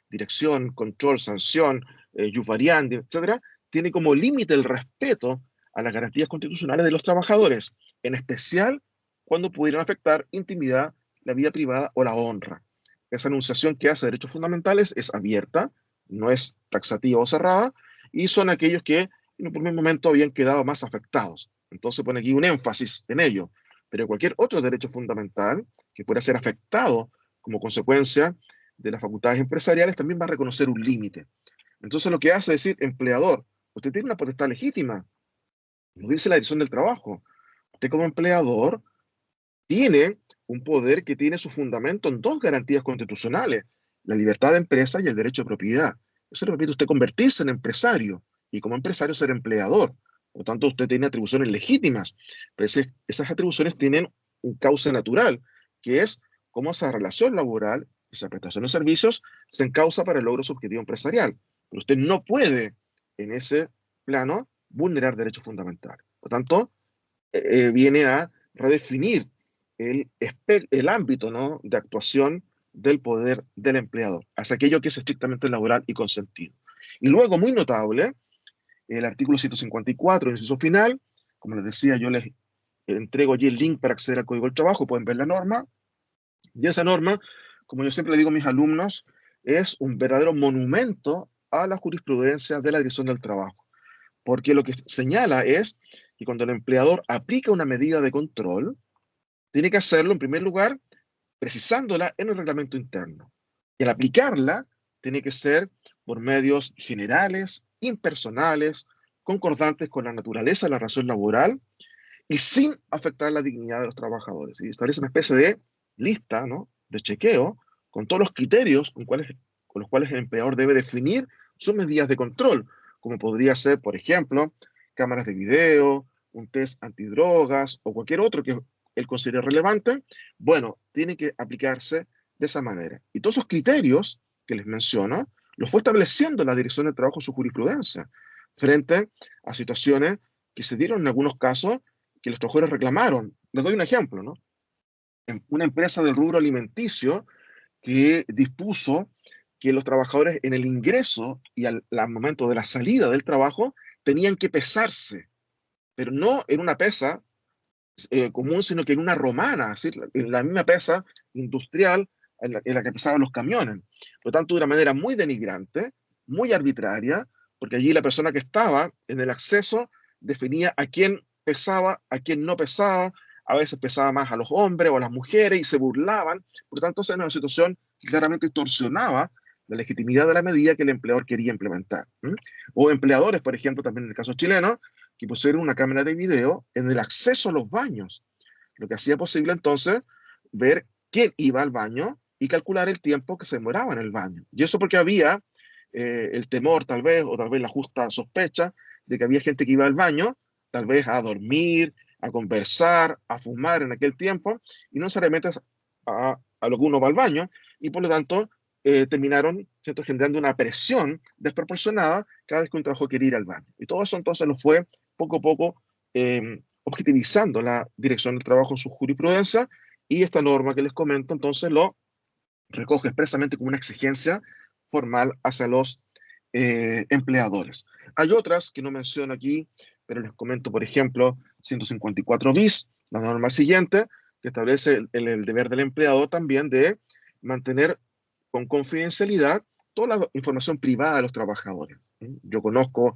dirección, control, sanción, jus variandi, etcétera, tiene como límite el respeto a las garantías constitucionales de los trabajadores, en especial cuando pudieran afectar intimidad, la vida privada o la honra. Esa enunciación que hace derechos fundamentales es abierta, no es taxativa o cerrada, y son aquellos que en un primer momento habían quedado más afectados. Entonces pone aquí un énfasis en ello. Pero cualquier otro derecho fundamental que pueda ser afectado como consecuencia de las facultades empresariales también va a reconocer un límite. Entonces lo que hace es decir: empleador, usted tiene una potestad legítima, lo dice la Dirección del Trabajo. Usted como empleador tiene un poder que tiene su fundamento en 2 garantías constitucionales: la libertad de empresa y el derecho de propiedad. Eso le permite a usted convertirse en empresario y como empresario ser empleador. Por lo tanto, usted tiene atribuciones legítimas, pero esas atribuciones tienen un cauce natural, que es cómo esa relación laboral, esa prestación de servicios, se encausa para el logro de su objetivo empresarial. Pero usted no puede, en ese plano, vulnerar derechos fundamentales. Por lo tanto, viene a redefinir el ámbito, ¿no?, de actuación del poder del empleador, hacia aquello que es estrictamente laboral y consentido. Y luego, muy notable, el artículo 154, inciso final. Como les decía, yo les entrego allí el link para acceder al Código del Trabajo, pueden ver la norma, y esa norma, como yo siempre le digo a mis alumnos, es un verdadero monumento a la jurisprudencia de la Dirección del Trabajo, porque lo que señala es que cuando el empleador aplica una medida de control, tiene que hacerlo, en primer lugar, precisándola en el reglamento interno. Y al aplicarla, tiene que ser por medios generales, impersonales, concordantes con la naturaleza de la relación laboral y sin afectar la dignidad de los trabajadores. Y establece una especie de lista, ¿no?, de chequeo con todos los criterios con los cuales el empleador debe definir sus medidas de control, como podría ser, por ejemplo, cámaras de video, un test antidrogas o cualquier otro que él considere relevante. Bueno, tiene que aplicarse de esa manera. Y todos esos criterios que les menciono los fue estableciendo la Dirección del Trabajo en su jurisprudencia frente a situaciones que se dieron en algunos casos que los trabajadores reclamaron. Les doy un ejemplo, ¿no? Una empresa del rubro alimenticio que dispuso que los trabajadores en el ingreso y al momento de la salida del trabajo tenían que pesarse, pero no en una pesa común, sino que en una romana, ¿sí?, en la misma pesa industrial en la que pesaban los camiones. Por lo tanto, de una manera muy denigrante, muy arbitraria, porque allí la persona que estaba en el acceso definía a quién pesaba, a quién no pesaba, a veces pesaba más a los hombres o a las mujeres y se burlaban. Por lo tanto, esa era una situación que claramente distorsionaba la legitimidad de la medida que el empleador quería implementar. O empleadores, por ejemplo, también en el caso chileno, que pusieron una cámara de video en el acceso a los baños, lo que hacía posible entonces ver quién iba al baño y calcular el tiempo que se demoraba en el baño. Y eso porque había el temor tal vez, o tal vez la justa sospecha, de que había gente que iba al baño, tal vez a dormir, a conversar, a fumar en aquel tiempo, y no necesariamente a lo que uno va al baño, y por lo tanto terminaron, ¿cierto?, generando una presión desproporcionada cada vez que un trabajador quería ir al baño. Y todo eso entonces lo fue poco a poco objetivizando la Dirección del Trabajo en su jurisprudencia, y esta norma que les comento entonces lo recoge expresamente como una exigencia formal hacia los empleadores. Hay otras que no menciono aquí, pero les comento, por ejemplo, 154 bis, la norma siguiente, que establece el deber del empleador también de mantener con confidencialidad toda la información privada de los trabajadores. Yo conozco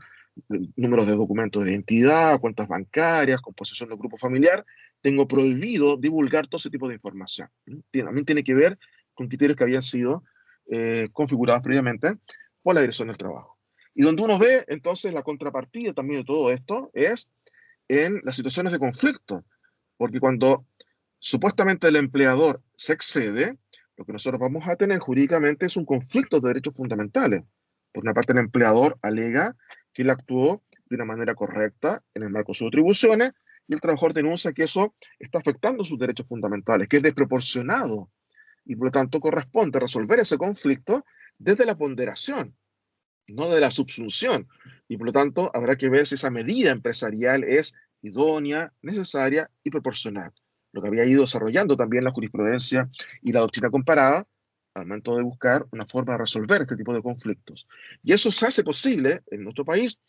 números de documentos de identidad, cuentas bancarias, composición del grupo familiar. Tengo prohibido divulgar todo ese tipo de información. También tiene que ver con criterios que habían sido configurados previamente por la Dirección del Trabajo. Y donde uno ve entonces la contrapartida también de todo esto es en las situaciones de conflicto, porque cuando supuestamente el empleador se excede, lo que nosotros vamos a tener jurídicamente es un conflicto de derechos fundamentales. Por una parte, el empleador alega que él actuó de una manera correcta en el marco de sus atribuciones, y el trabajador denuncia que eso está afectando sus derechos fundamentales, que es desproporcionado, y por lo tanto corresponde resolver ese conflicto desde la ponderación, no de la subsunción. Y por lo tanto habrá que ver si esa medida empresarial es idónea, necesaria y proporcional. Lo que había ido desarrollando también la jurisprudencia y la doctrina comparada al momento de buscar una forma de resolver este tipo de conflictos. Y eso se hace posible en nuestro país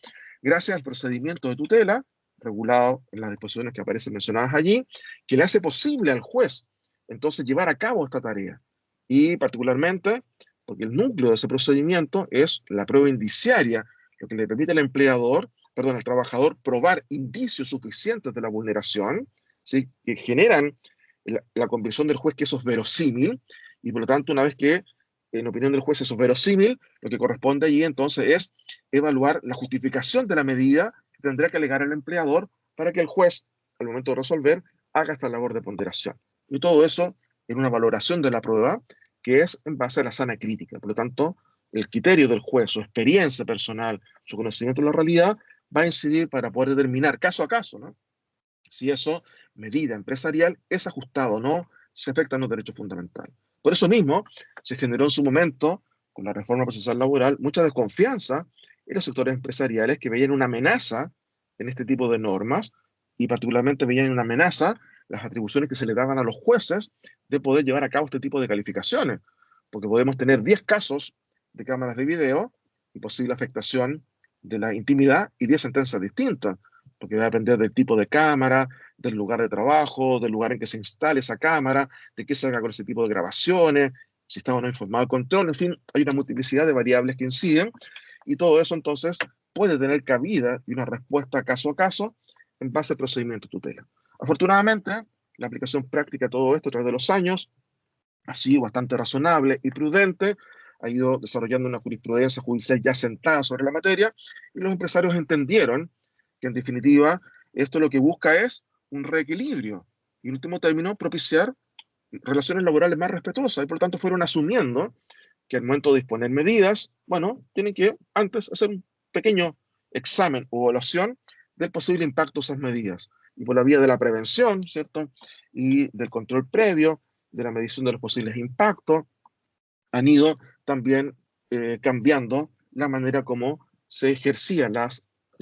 gracias al procedimiento de tutela regulado en las disposiciones que aparecen mencionadas allí, que le hace posible al juez entonces llevar a cabo esta tarea. Y particularmente porque el núcleo de ese procedimiento es la prueba indiciaria, lo que le permite al trabajador probar indicios suficientes de la vulneración, ¿sí?, que generan la convicción del juez que eso es verosímil, y por lo tanto, una vez que, en opinión del juez, eso es verosímil, lo que corresponde allí entonces es evaluar la justificación de la medida que tendrá que alegar el empleador para que el juez, al momento de resolver, haga esta labor de ponderación. Y todo eso en una valoración de la prueba que es en base a la sana crítica. Por lo tanto, el criterio del juez, su experiencia personal, su conocimiento de la realidad, va a incidir para poder determinar caso a caso, ¿no?, si eso, medida empresarial, es ajustado o no, se afectan los derechos fundamentales. Por eso mismo, se generó en su momento, con la reforma procesal laboral, mucha desconfianza en los sectores empresariales que veían una amenaza en este tipo de normas, y particularmente veían una amenaza las atribuciones que se le daban a los jueces de poder llevar a cabo este tipo de calificaciones, porque podemos tener 10 casos de cámaras de video y posible afectación de la intimidad y 10 sentencias distintas, porque va a depender del tipo de cámara, del lugar de trabajo, del lugar en que se instale esa cámara, de qué se haga con ese tipo de grabaciones, si está o no informado el control, en fin, hay una multiplicidad de variables que inciden, y todo eso entonces puede tener cabida y una respuesta caso a caso en base al procedimiento de tutela. Afortunadamente, la aplicación práctica de todo esto a través de los años ha sido bastante razonable y prudente, ha ido desarrollando una jurisprudencia judicial ya sentada sobre la materia, y los empresarios entendieron que en definitiva esto lo que busca es un reequilibrio y en último término propiciar relaciones laborales más respetuosas, y por lo tanto fueron asumiendo que al momento de disponer medidas, bueno, tienen que antes hacer un pequeño examen o evaluación del posible impacto de esas medidas. Y por la vía de la prevención, ¿cierto?, y del control previo, de la medición de los posibles impactos, han ido también cambiando la manera como se ejercía la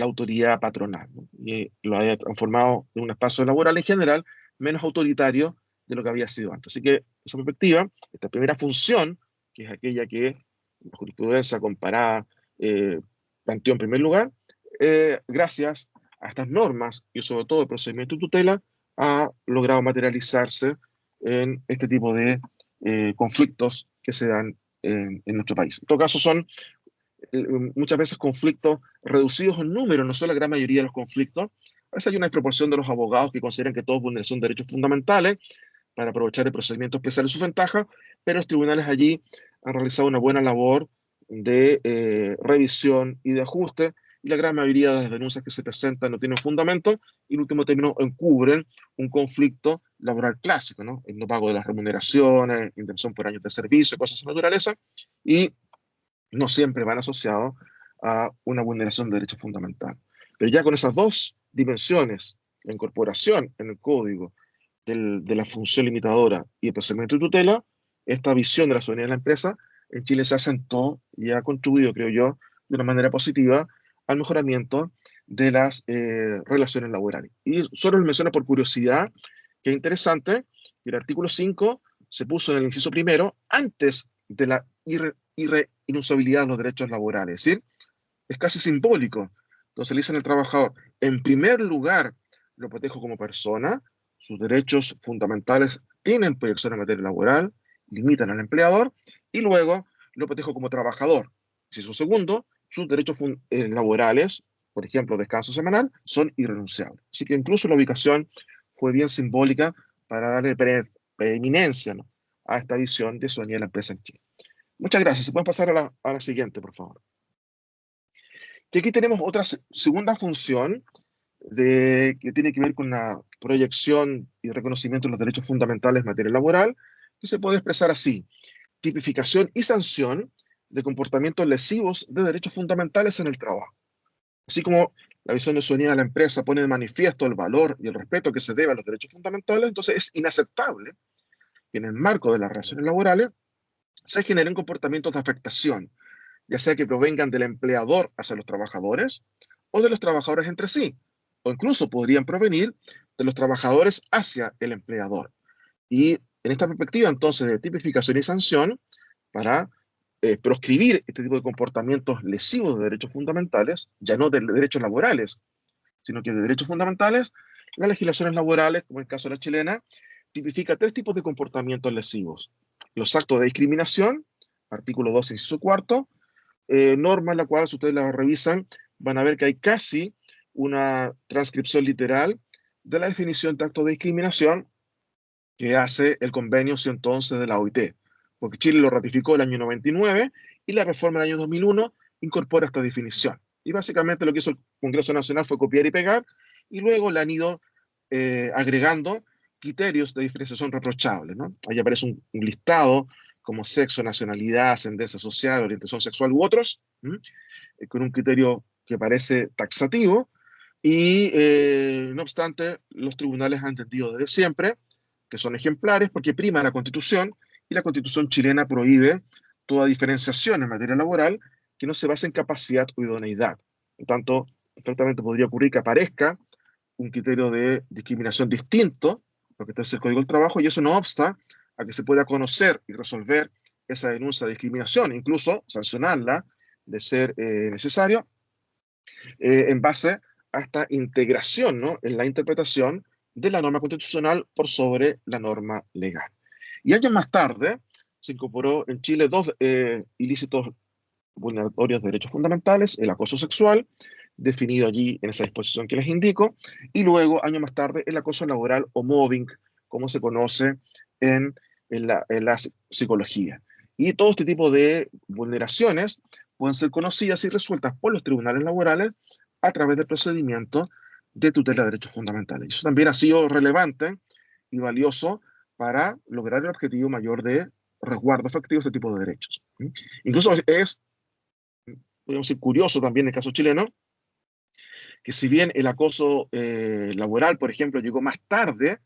autoridad patronal, ¿no?, y lo ha transformado en un espacio laboral en general menos autoritario de lo que había sido antes. Así que, desde esa perspectiva, esta primera función, que es aquella que la jurisprudencia comparada planteó en primer lugar, gracias a estas normas y sobre todo el procedimiento de tutela, ha logrado materializarse en este tipo de conflictos que se dan en nuestro país. En todo caso, son muchas veces conflictos reducidos en número, no son la gran mayoría de los conflictos. A veces hay una desproporción de los abogados que consideran que todo es vulneración de derechos fundamentales para aprovechar el procedimiento especial en su ventaja, pero los tribunales allí han realizado una buena labor de revisión y de ajuste, y la gran mayoría de las denuncias que se presentan no tienen fundamento y en último término encubren un conflicto laboral clásico, ¿no? El no pago de las remuneraciones, indemnización por años de servicio, cosas de naturaleza, y no siempre van asociados a una vulneración de derechos fundamentales. Pero ya con esas dos dimensiones, la incorporación en el código de la función limitadora y el procedimiento de tutela, esta visión de la soberanía de la empresa en Chile se asentó y ha contribuido, creo yo, de una manera positiva al mejoramiento de las relaciones laborales. Y solo les menciono por curiosidad que es interesante que el artículo 5 se puso en el inciso primero antes de la irrenunciabilidad de los derechos laborales. Es decir, es casi simbólico. Entonces le dicen al trabajador, en primer lugar, lo protejo como persona, sus derechos fundamentales tienen proyección en materia laboral, limitan al empleador, y luego lo protejo como trabajador. Si su segundo, sus derechos laborales, por ejemplo, descanso semanal, son irrenunciables. Así que incluso la ubicación fue bien simbólica para darle preeminencia, ¿no?, a esta visión de soberanía de la empresa en Chile. Muchas gracias. Se pueden pasar a la siguiente, por favor. Y aquí tenemos otra segunda función que tiene que ver con la proyección y reconocimiento de los derechos fundamentales en materia laboral, que se puede expresar así: tipificación y sanción de comportamientos lesivos de derechos fundamentales en el trabajo. Así como la visión de soberanía de la empresa pone de manifiesto el valor y el respeto que se debe a los derechos fundamentales, entonces es inaceptable que en el marco de las relaciones laborales se generen comportamientos de afectación, ya sea que provengan del empleador hacia los trabajadores o de los trabajadores entre sí, o incluso podrían provenir de los trabajadores hacia el empleador. Y en esta perspectiva, entonces, de tipificación y sanción, para proscribir este tipo de comportamientos lesivos de derechos fundamentales, ya no de derechos laborales, sino que de derechos fundamentales, las legislaciones laborales, como en el caso de la chilena, tipifica tres tipos de comportamientos lesivos: los actos de discriminación, artículo 2, inciso cuarto, norma en la cual, si ustedes la revisan, van a ver que hay casi una transcripción literal de la definición de acto de discriminación que hace el convenio 111 de la OIT, porque Chile lo ratificó el año 99 y la reforma del año 2001 incorpora esta definición. Y básicamente lo que hizo el Congreso Nacional fue copiar y pegar, y luego le han ido agregando criterios de diferenciación reprochable, ¿no? Ahí aparece un listado como sexo, nacionalidad, ascendencia social, orientación sexual u otros, con un criterio que parece taxativo, y no obstante, los tribunales han entendido desde siempre que son ejemplares porque prima la Constitución, y la Constitución chilena prohíbe toda diferenciación en materia laboral que no se base en capacidad o idoneidad. Por tanto, perfectamente podría ocurrir que aparezca un criterio de discriminación distinto, porque está en el Código del Trabajo, y eso no obsta a que se pueda conocer y resolver esa denuncia de discriminación, incluso sancionarla de ser necesario, en base a esta integración, ¿no?, en la interpretación de la norma constitucional por sobre la norma legal. Y años más tarde se incorporó en Chile dos ilícitos vulneratorios de derechos fundamentales: el acoso sexual, definido allí en esa disposición que les indico, y luego, años más tarde, el acoso laboral o mobbing, como se conoce en la psicología. Y todo este tipo de vulneraciones pueden ser conocidas y resueltas por los tribunales laborales a través del procedimiento de tutela de derechos fundamentales. Y eso también ha sido relevante y valioso para lograr el objetivo mayor de resguardo efectivo de este tipo de derechos. Incluso es, podemos decir, curioso también en el caso chileno, que si bien el acoso laboral, por ejemplo, llegó más tarde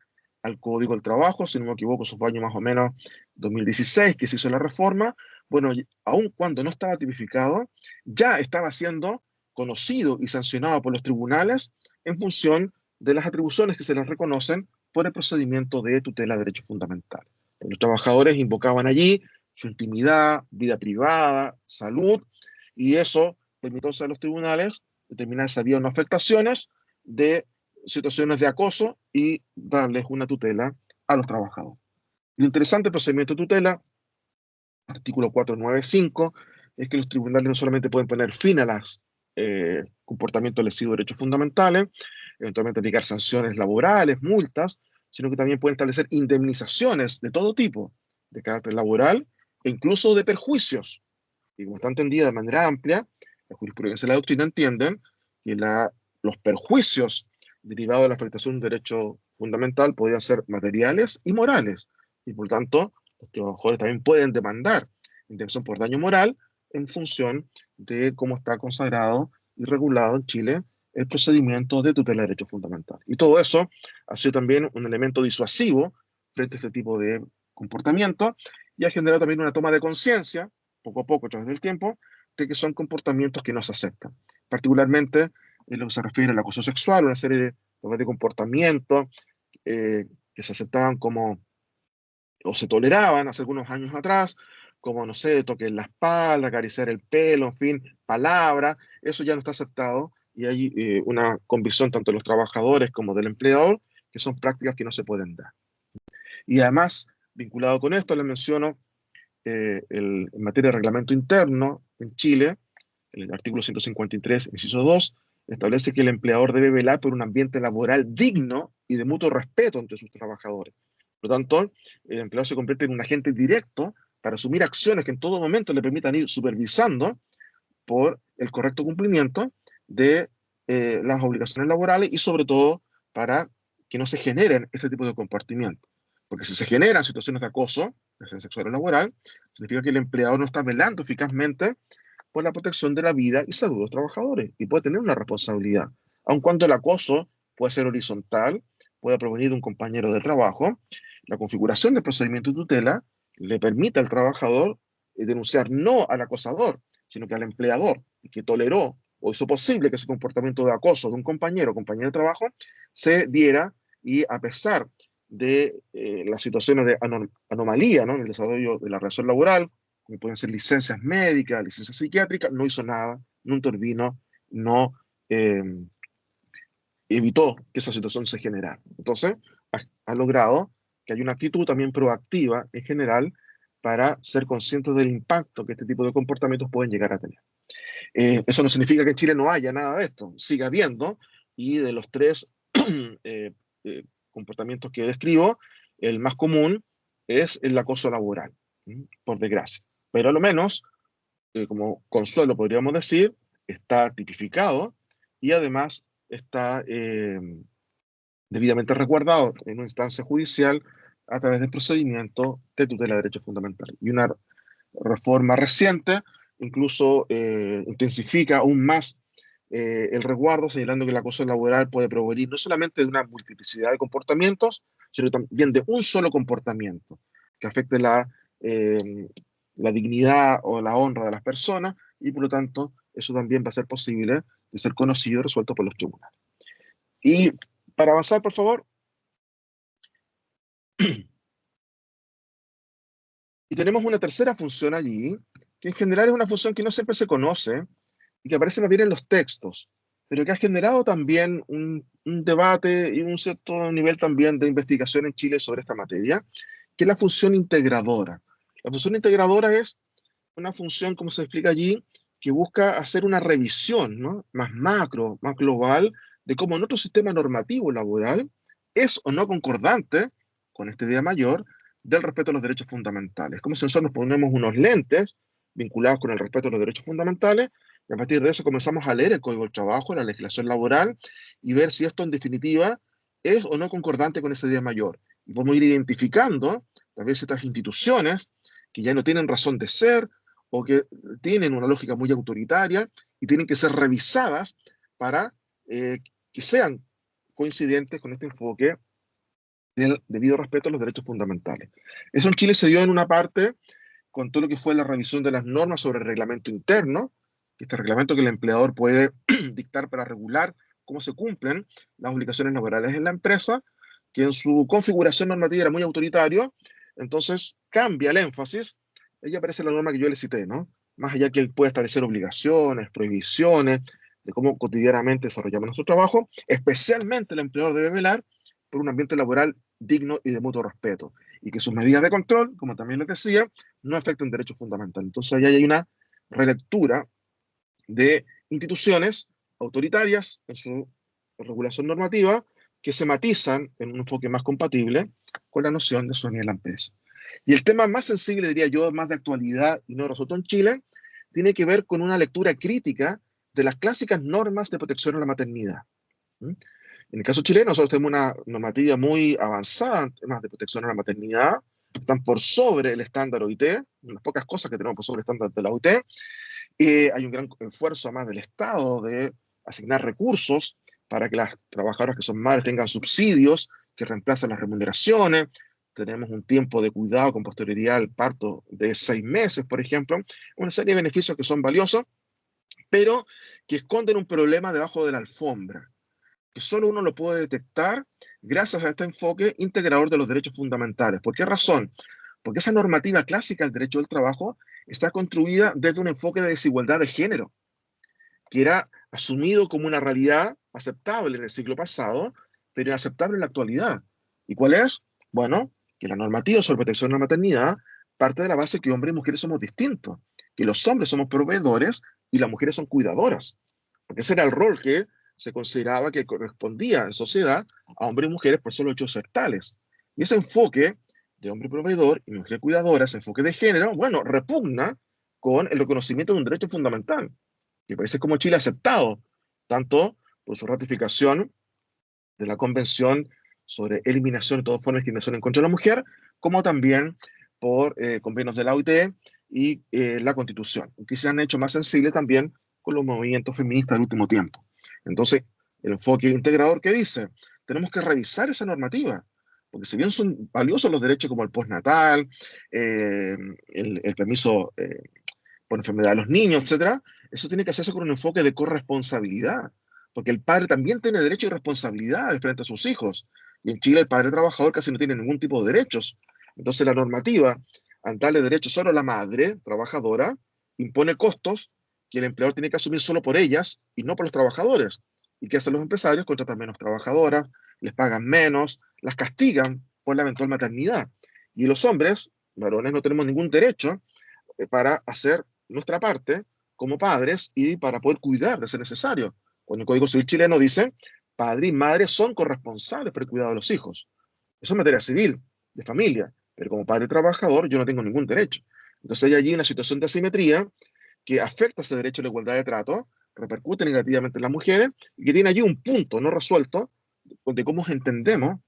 al Código del Trabajo, si no me equivoco, eso fue año más o menos 2016 que se hizo la reforma, bueno, aun cuando no estaba tipificado, ya estaba siendo conocido y sancionado por los tribunales en función de las atribuciones que se les reconocen por el procedimiento de tutela de derechos fundamentales. Los trabajadores invocaban allí su intimidad, vida privada, salud, y eso permitió a los tribunales determinar si había unas afectaciones de situaciones de acoso y darles una tutela a los trabajadores. Lo interesante del procedimiento de tutela, artículo 495, es que los tribunales no solamente pueden poner fin a los comportamientos lesivos de derechos fundamentales, eventualmente aplicar sanciones laborales, multas, sino que también pueden establecer indemnizaciones de todo tipo, de carácter laboral e incluso de perjuicios. Y como está entendida de manera amplia, la jurisprudencia y la doctrina entienden que los perjuicios derivado de la afectación de un derecho fundamental podían ser materiales y morales. Y por tanto, los trabajadores también pueden demandar indemnización por daño moral en función de cómo está consagrado y regulado en Chile el procedimiento de tutela de derechos fundamentales. Y todo eso ha sido también un elemento disuasivo frente a este tipo de comportamiento y ha generado también una toma de conciencia, poco a poco, a través del tiempo, de que son comportamientos que no se aceptan. Particularmente en lo que se refiere al acoso sexual, una serie de comportamientos que se aceptaban como, o se toleraban hace algunos años atrás, como, no sé, toque en la espalda, acariciar el pelo, en fin, palabras, eso ya no está aceptado y hay una convicción tanto de los trabajadores como del empleador que son prácticas que no se pueden dar. Y además, vinculado con esto, les menciono en materia de reglamento interno en Chile, el artículo 153, inciso 2, establece que el empleador debe velar por un ambiente laboral digno y de mutuo respeto entre sus trabajadores. Por lo tanto, el empleador se convierte en un agente directo para asumir acciones que en todo momento le permitan ir supervisando por el correcto cumplimiento de las obligaciones laborales y sobre todo para que no se generen este tipo de comportamientos. Porque si se generan situaciones de acoso, ya sea sexual o laboral, significa que el empleador no está velando eficazmente por la protección de la vida y salud de los trabajadores y puede tener una responsabilidad. Aun cuando el acoso puede ser horizontal, puede provenir de un compañero de trabajo, la configuración del procedimiento de tutela le permite al trabajador denunciar no al acosador, sino que al empleador que toleró o hizo posible que ese comportamiento de acoso de un compañero o compañera de trabajo se diera y a pesar de las situaciones de anomalía, ¿no?, en el desarrollo de la relación laboral, como pueden ser licencias médicas, licencias psiquiátricas, no hizo nada, no intervino, no eh, evitó que esa situación se generara. Entonces, ha logrado que haya una actitud también proactiva en general para ser conscientes del impacto que este tipo de comportamientos pueden llegar a tener. Eso no significa que en Chile no haya nada de esto, sigue habiendo, y de los tres eh, comportamientos que describo, el más común es el acoso laboral, por desgracia. Pero a lo menos, como consuelo podríamos decir, está tipificado y además está debidamente resguardado en una instancia judicial a través del procedimiento de tutela de derechos fundamentales. Y una reforma reciente incluso intensifica aún más el resguardo, señalando que el acoso laboral puede provenir no solamente de una multiplicidad de comportamientos, sino también de un solo comportamiento que afecte eh, la dignidad o la honra de las personas y por lo tanto eso también va a ser posible de ser conocido y resuelto por los tribunales. Y para avanzar, por favor, y tenemos una tercera función allí, que en general es una función que no siempre se conoce y que aparece más bien en los textos, pero que ha generado también un debate y un cierto nivel también de investigación en Chile sobre esta materia, que es la función integradora. La función integradora es una función, como se explica allí, que busca hacer una revisión, ¿no?, más macro, más global, de cómo nuestro sistema normativo laboral es o no concordante con esta idea mayor del respeto a los derechos fundamentales. Como si nosotros nos ponemos unos lentes vinculados con el respeto a los derechos fundamentales y a partir de eso comenzamos a leer el Código del Trabajo, la legislación laboral y ver si esto en definitiva es o no concordante con esa idea mayor. Y podemos ir identificando a veces estas instituciones que ya no tienen razón de ser o que tienen una lógica muy autoritaria y tienen que ser revisadas para que sean coincidentes con este enfoque del debido respeto a los derechos fundamentales. Eso en Chile se dio en una parte con todo lo que fue la revisión de las normas sobre el reglamento interno, este reglamento que el empleador puede dictar para regular cómo se cumplen las obligaciones laborales en la empresa, que en su configuración normativa era muy autoritario, entonces cambia el énfasis, ahí aparece la norma que yo le cité, ¿no? Más allá que él puede establecer obligaciones, prohibiciones, de cómo cotidianamente desarrollamos nuestro trabajo, especialmente el empleador debe velar por un ambiente laboral digno y de mutuo respeto, y que sus medidas de control, como también les decía, no afecten derechos fundamentales. Entonces ahí hay una relectura de instituciones autoritarias en su regulación normativa que se matizan en un enfoque más compatible con la noción de soberanía de la empresa. Y el tema más sensible, diría yo, más de actualidad y no resuelto en Chile, tiene que ver con una lectura crítica de las clásicas normas de protección a la maternidad. En el caso chileno, nosotros tenemos una normativa muy avanzada en temas de protección a la maternidad, están por sobre el estándar OIT, unas pocas cosas que tenemos por sobre el estándar de la OIT. Hay un gran esfuerzo además del Estado de asignar recursos para que las trabajadoras que son madres tengan subsidios que reemplazan las remuneraciones. Tenemos un tiempo de cuidado con posterioridad al parto de 6 meses, por ejemplo. Una serie de beneficios que son valiosos, pero que esconden un problema debajo de la alfombra, que solo uno lo puede detectar gracias a este enfoque integrador de los derechos fundamentales. ¿Por qué razón? Porque esa normativa clásica del derecho del trabajo está construida desde un enfoque de desigualdad de género, que era asumido como una realidad aceptable en el siglo pasado, pero inaceptable en la actualidad. ¿Y cuál es? Bueno, que la normativa sobre protección de la maternidad parte de la base que hombres y mujeres somos distintos, que los hombres somos proveedores y las mujeres son cuidadoras, porque ese era el rol que se consideraba que correspondía en sociedad a hombres y mujeres por solo hechos ser tales. Y ese enfoque de hombre proveedor y mujer cuidadora, ese enfoque de género, bueno, repugna con el reconocimiento de un derecho fundamental que países como Chile ha aceptado, tanto por su ratificación de la Convención sobre eliminación de todas formas de discriminación en contra de la mujer, como también por convenios de la OIT y la Constitución, que se han hecho más sensibles también con los movimientos feministas del último tiempo. Entonces, el enfoque integrador que dice, tenemos que revisar esa normativa, porque si bien son valiosos los derechos como el postnatal, el permiso por enfermedad de los niños, etcétera, eso tiene que hacerse con un enfoque de corresponsabilidad, porque el padre también tiene derecho y responsabilidades frente a sus hijos. Y en Chile el padre trabajador casi no tiene ningún tipo de derechos. Entonces la normativa, al darle derechos solo a la madre trabajadora, impone costos que el empleador tiene que asumir solo por ellas y no por los trabajadores. ¿Y qué hacen los empresarios? Contratan menos trabajadoras, les pagan menos, las castigan por la eventual maternidad. Y los hombres, varones, no tenemos ningún derecho para hacer nuestra parte como padres y para poder cuidar de ser necesario. Cuando el Código Civil chileno dice, padre y madre son corresponsables por el cuidado de los hijos. Eso es materia civil, de familia, pero como padre trabajador yo no tengo ningún derecho. Entonces hay allí una situación de asimetría que afecta ese derecho a la igualdad de trato, repercute negativamente en las mujeres y que tiene allí un punto no resuelto de cómo entendemos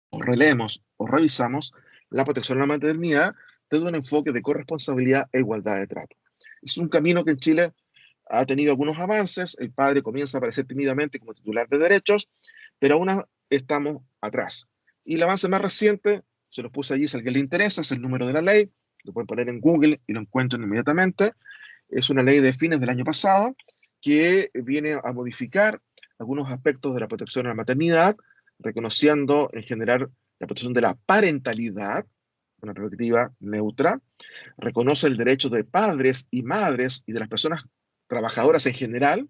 o releemos o revisamos la protección de la maternidad desde un enfoque de corresponsabilidad e igualdad de trato. Es un camino que en Chile ha tenido algunos avances, el padre comienza a aparecer tímidamente como titular de derechos, pero aún estamos atrás. Y el avance más reciente, se los puse allí si a alguien le interesa, es el número de la ley, lo pueden poner en Google y lo encuentran inmediatamente. Es una ley de fines del año pasado que viene a modificar algunos aspectos de la protección a la maternidad, reconociendo en general la protección de la parentalidad, una perspectiva neutra, reconoce el derecho de padres y madres y de las personas trabajadoras en general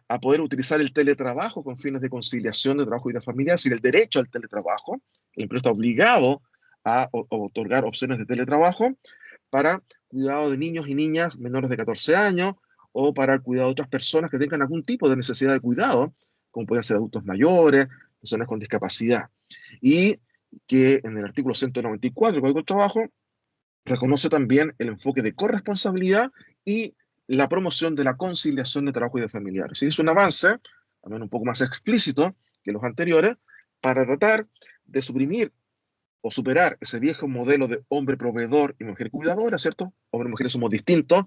a poder utilizar el teletrabajo con fines de conciliación de trabajo y de familia, es decir, el derecho al teletrabajo. El empleo está obligado a otorgar opciones de teletrabajo para cuidado de niños y niñas menores de 14 años o para el cuidado de otras personas que tengan algún tipo de necesidad de cuidado, como pueden ser adultos mayores, personas con discapacidad. Y que en el artículo 194 del Código del Trabajo reconoce también el enfoque de corresponsabilidad y la promoción de la conciliación de trabajo y de familiares. Y es un avance, al menos un poco más explícito que los anteriores, para tratar de suprimir o superar ese viejo modelo de hombre proveedor y mujer cuidadora, ¿cierto? Hombres y mujeres somos distintos,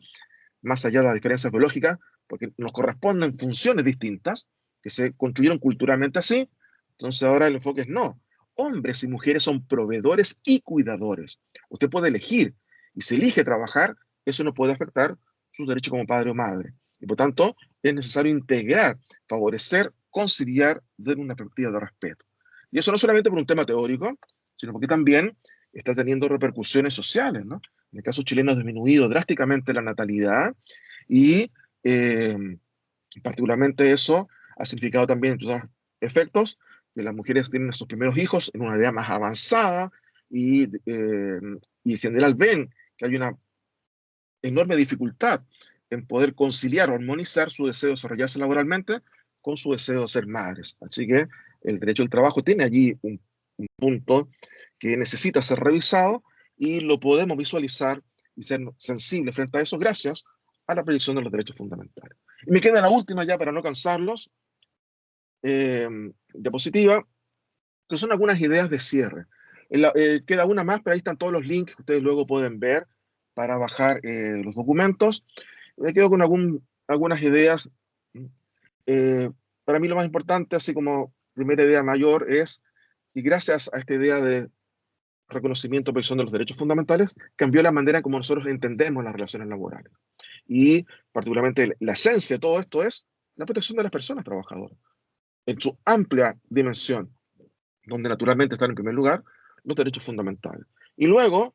más allá de las diferencias biológicas, porque nos corresponden funciones distintas que se construyeron culturalmente así. Entonces ahora el enfoque es no. Hombres y mujeres son proveedores y cuidadores. Usted puede elegir y si elige trabajar, eso no puede afectar sus derechos como padre o madre. Y por tanto, es necesario integrar, favorecer, conciliar desde una perspectiva de respeto. Y eso no solamente por un tema teórico, sino porque también está teniendo repercusiones sociales, ¿no? En el caso chileno ha disminuido drásticamente la natalidad y eh, particularmente eso ha significado también otros efectos, que las mujeres tienen a sus primeros hijos en una edad más avanzada y en general ven que hay una enorme dificultad en poder conciliar o armonizar su deseo de desarrollarse laboralmente con su deseo de ser madres. Así que el derecho al trabajo tiene allí un punto que necesita ser revisado y lo podemos visualizar y ser sensibles frente a eso gracias a la proyección de los derechos fundamentales. Y me queda la última ya para no cansarlos, diapositiva, que son algunas ideas de cierre. Queda una más, pero ahí están todos los links que ustedes luego pueden ver para bajar los documentos. Me quedo con algunas ideas. Eh, para mí lo más importante, así como primera idea mayor, es, y gracias a esta idea de reconocimiento y protección de los derechos fundamentales, cambió la manera en cómo nosotros entendemos las relaciones laborales. Y particularmente la esencia de todo esto es la protección de las personas trabajadoras, en su amplia dimensión, donde naturalmente están en primer lugar los derechos fundamentales. Y luego,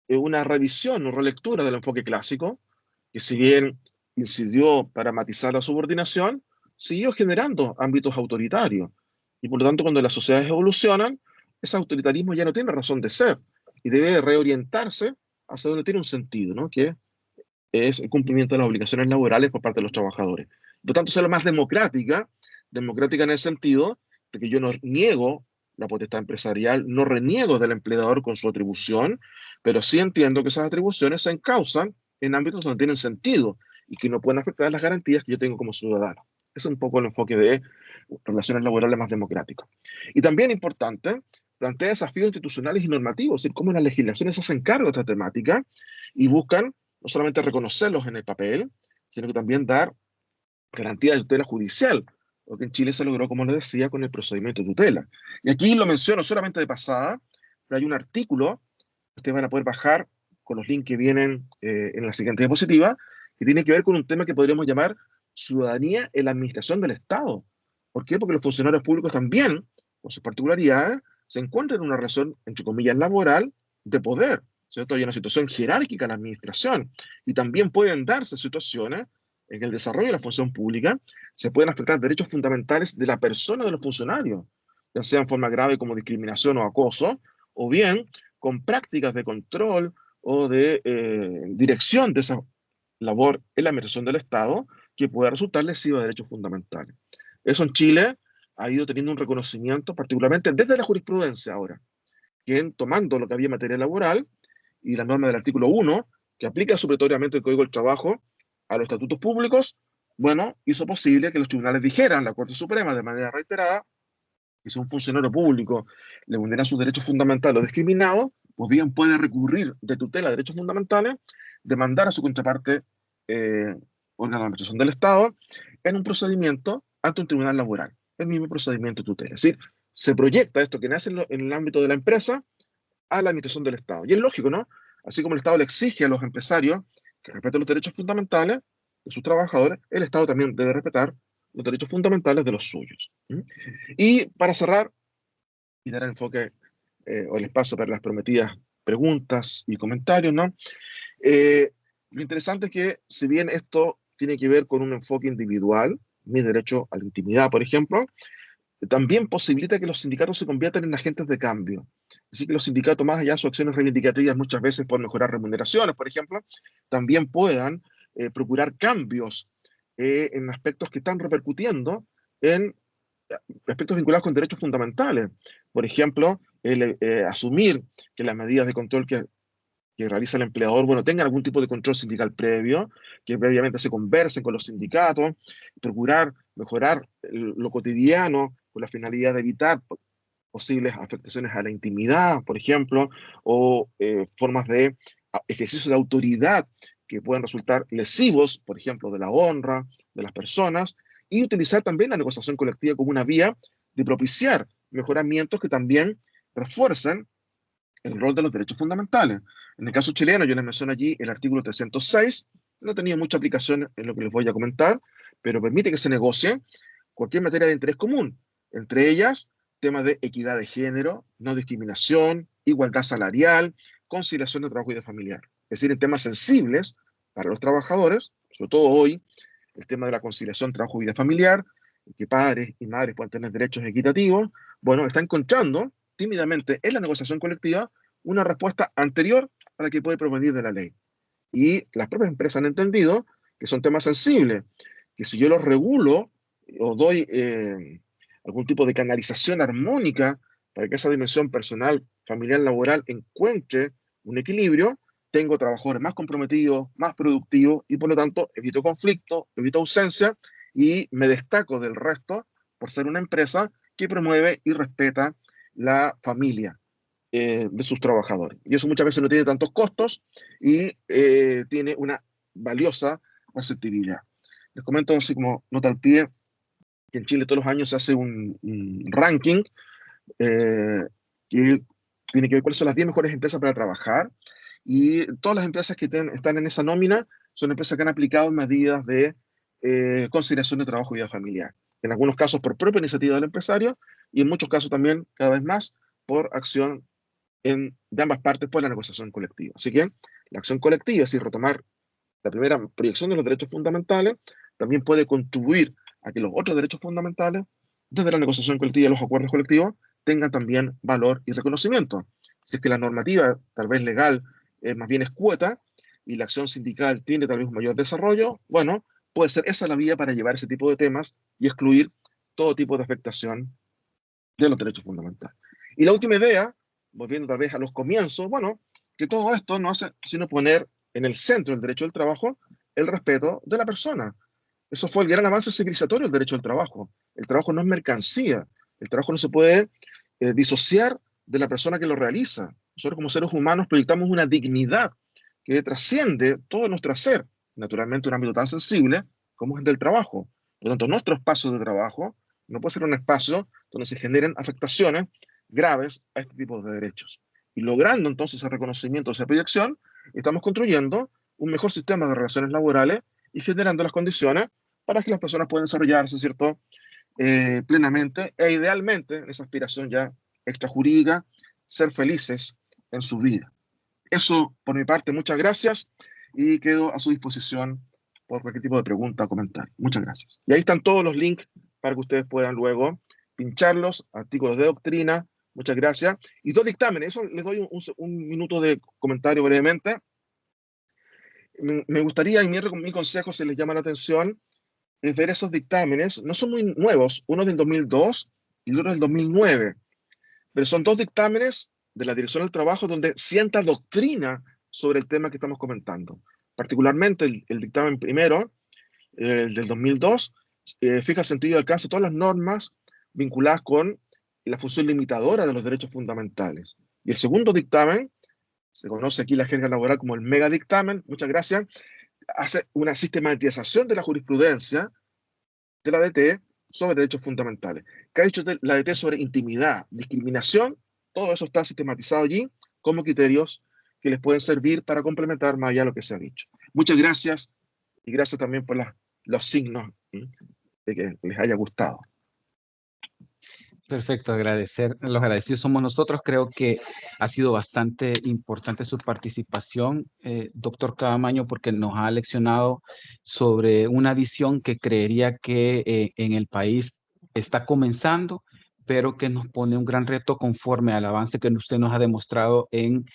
una revisión o relectura del enfoque clásico, que si bien incidió para matizar la subordinación, siguió generando ámbitos autoritarios. Y por lo tanto, cuando las sociedades evolucionan, ese autoritarismo ya no tiene razón de ser y debe reorientarse hacia donde tiene un sentido, ¿no? Que es el cumplimiento de las obligaciones laborales por parte de los trabajadores. Por lo tanto, ser más democrática, democrática en el sentido de que yo no niego la potestad empresarial, no reniego del empleador con su atribución, pero sí entiendo que esas atribuciones se encausan en ámbitos donde tienen sentido y que no pueden afectar las garantías que yo tengo como ciudadano. Ese es un poco el enfoque de relaciones laborales más democráticas. Y también importante, plantea desafíos institucionales y normativos, es decir, cómo las legislaciones se hacen cargo de esta temática y buscan no solamente reconocerlos en el papel, sino que también dar garantía de tutela judicial, lo que en Chile se logró, como les decía, con el procedimiento de tutela. Y aquí lo menciono solamente de pasada, pero hay un artículo que ustedes van a poder bajar con los links que vienen en la siguiente diapositiva, que tiene que ver con un tema que podríamos llamar ciudadanía en la administración del Estado. ¿Por qué? Porque los funcionarios públicos también, con sus particularidades, se encuentran en una relación, entre comillas, laboral de poder, ¿cierto? Hay una situación jerárquica en la administración y también pueden darse situaciones en el desarrollo de la función pública, se pueden afectar derechos fundamentales de la persona de los funcionarios, ya sea en forma grave como discriminación o acoso, o bien con prácticas de control o de dirección de esa labor en la administración del Estado que pueda resultar lesiva de derechos fundamentales. Eso en Chile ha ido teniendo un reconocimiento, particularmente desde la jurisprudencia ahora, que tomando lo que había en materia laboral y la norma del artículo 1, que aplica supletoriamente el Código del Trabajo a los estatutos públicos, bueno, hizo posible que los tribunales dijeran, la Corte Suprema de manera reiterada, que si un funcionario público le vulnera sus derechos fundamentales o discriminado, pues bien puede recurrir de tutela de derechos fundamentales, demandar a su contraparte órgano de administración del Estado en un procedimiento ante un tribunal laboral, el mismo procedimiento de tutela. Es decir, se proyecta esto que nace en el ámbito de la empresa a la administración del Estado. Y es lógico, ¿no? Así como el Estado le exige a los empresarios que respeten los derechos fundamentales de sus trabajadores, el Estado también debe respetar los derechos fundamentales de los suyos. ¿Mm? Y para cerrar y dar el enfoque o el espacio para las prometidas preguntas y comentarios, ¿no? Eh, lo interesante es que, si bien esto tiene que ver con un enfoque individual, mi derecho a la intimidad, por ejemplo, también posibilita que los sindicatos se conviertan en agentes de cambio. Así que los sindicatos, más allá de sus acciones reivindicativas, muchas veces por mejorar remuneraciones, por ejemplo, también puedan procurar cambios en aspectos que están repercutiendo en aspectos vinculados con derechos fundamentales. Por ejemplo, el asumir que las medidas de control que realiza el empleador, bueno, tengan algún tipo de control sindical previo, que previamente se conversen con los sindicatos, procurar mejorar lo cotidiano con la finalidad de evitar posibles afectaciones a la intimidad, por ejemplo, o formas de ejercicio de autoridad que pueden resultar lesivos, por ejemplo, de la honra de las personas, y utilizar también la negociación colectiva como una vía de propiciar mejoramientos que también refuercen el rol de los derechos fundamentales. En el caso chileno, yo les menciono allí el artículo 306, no ha tenido mucha aplicación en lo que les voy a comentar, pero permite que se negocie cualquier materia de interés común, entre ellas temas de equidad de género, no discriminación, igualdad salarial, conciliación de trabajo y de familiar. Es decir, en temas sensibles para los trabajadores, sobre todo hoy, el tema de la conciliación trabajo y vida familiar, que padres y madres puedan tener derechos equitativos, bueno, está encontrando tímidamente en la negociación colectiva una respuesta anterior a la que puede provenir de la ley. Y las propias empresas han entendido que son temas sensibles, que si yo los regulo o doy algún tipo de canalización armónica para que esa dimensión personal, familiar, laboral encuentre un equilibrio, tengo trabajadores más comprometidos, más productivos y por lo tanto evito conflicto, evito ausencia y me destaco del resto por ser una empresa que promueve y respeta la familia de sus trabajadores. Y eso muchas veces no tiene tantos costos y tiene una valiosa receptividad. Les comento así como nota al pie que en Chile todos los años se hace un ranking eh, que tiene que ver cuáles son las 10 mejores empresas para trabajar, y todas las empresas que están en esa nómina son empresas que han aplicado medidas de conciliación de trabajo y vida familiar. En algunos casos por propia iniciativa del empresario y en muchos casos también, cada vez más, por acción de ambas partes por la negociación colectiva. Así que la acción colectiva, es decir, retomar la primera proyección de los derechos fundamentales, también puede contribuir a que los otros derechos fundamentales, desde la negociación colectiva y los acuerdos colectivos, tengan también valor y reconocimiento. Si es que la normativa, tal vez legal, más bien escueta, y la acción sindical tiene tal vez un mayor desarrollo, bueno, puede ser esa la vía para llevar ese tipo de temas y excluir todo tipo de afectación de los derechos fundamentales. Y la última idea, volviendo tal vez a los comienzos, bueno, que todo esto no hace sino poner en el centro del derecho del trabajo el respeto de la persona. Eso fue el gran avance civilizatorio del derecho del trabajo. El trabajo no es mercancía, el trabajo no se puede disociar de la persona que lo realiza. Nosotros como seres humanos proyectamos una dignidad que trasciende todo nuestro hacer, naturalmente un ámbito tan sensible como es el del trabajo. Por lo tanto, nuestro espacio de trabajo no puede ser un espacio donde se generen afectaciones graves a este tipo de derechos. Y logrando entonces ese reconocimiento, esa proyección, estamos construyendo un mejor sistema de relaciones laborales y generando las condiciones para que las personas puedan desarrollarse, ¿cierto? Plenamente e idealmente, en esa aspiración ya extrajurídica, ser felices en su vida. Eso por mi parte, muchas gracias y quedo a su disposición por cualquier tipo de pregunta o comentario. Muchas gracias. Y ahí están todos los links para que ustedes puedan luego pincharlos, artículos de doctrina. Muchas gracias. Y dos dictámenes, eso les doy un minuto de comentario brevemente. Me gustaría, y mi consejo, si les llama la atención, es ver esos dictámenes. No son muy nuevos, uno del 2002 y el otro del 2009, pero son dos dictámenes de la Dirección del Trabajo donde sienta doctrina sobre el tema que estamos comentando. Particularmente el dictamen primero, el del 2002, fija sentido y alcance todas las normas vinculadas con la función limitadora de los derechos fundamentales. Y el segundo dictamen, se conoce aquí la jerga laboral como el megadictamen, muchas gracias, hace una sistematización de la jurisprudencia de la DT sobre derechos fundamentales. ¿Qué ha dicho la DT sobre intimidad, discriminación? Todo eso está sistematizado allí como criterios que les pueden servir para complementar más allá lo que se ha dicho. Muchas gracias y gracias también por los signos de que les haya gustado.
Perfecto, agradecer. Los agradecidos somos nosotros. Creo que ha sido bastante importante su participación, doctor Caamaño, porque nos ha leccionado sobre una visión que creería que en el país está comenzando, pero que nos pone un gran reto conforme al avance que usted nos ha demostrado en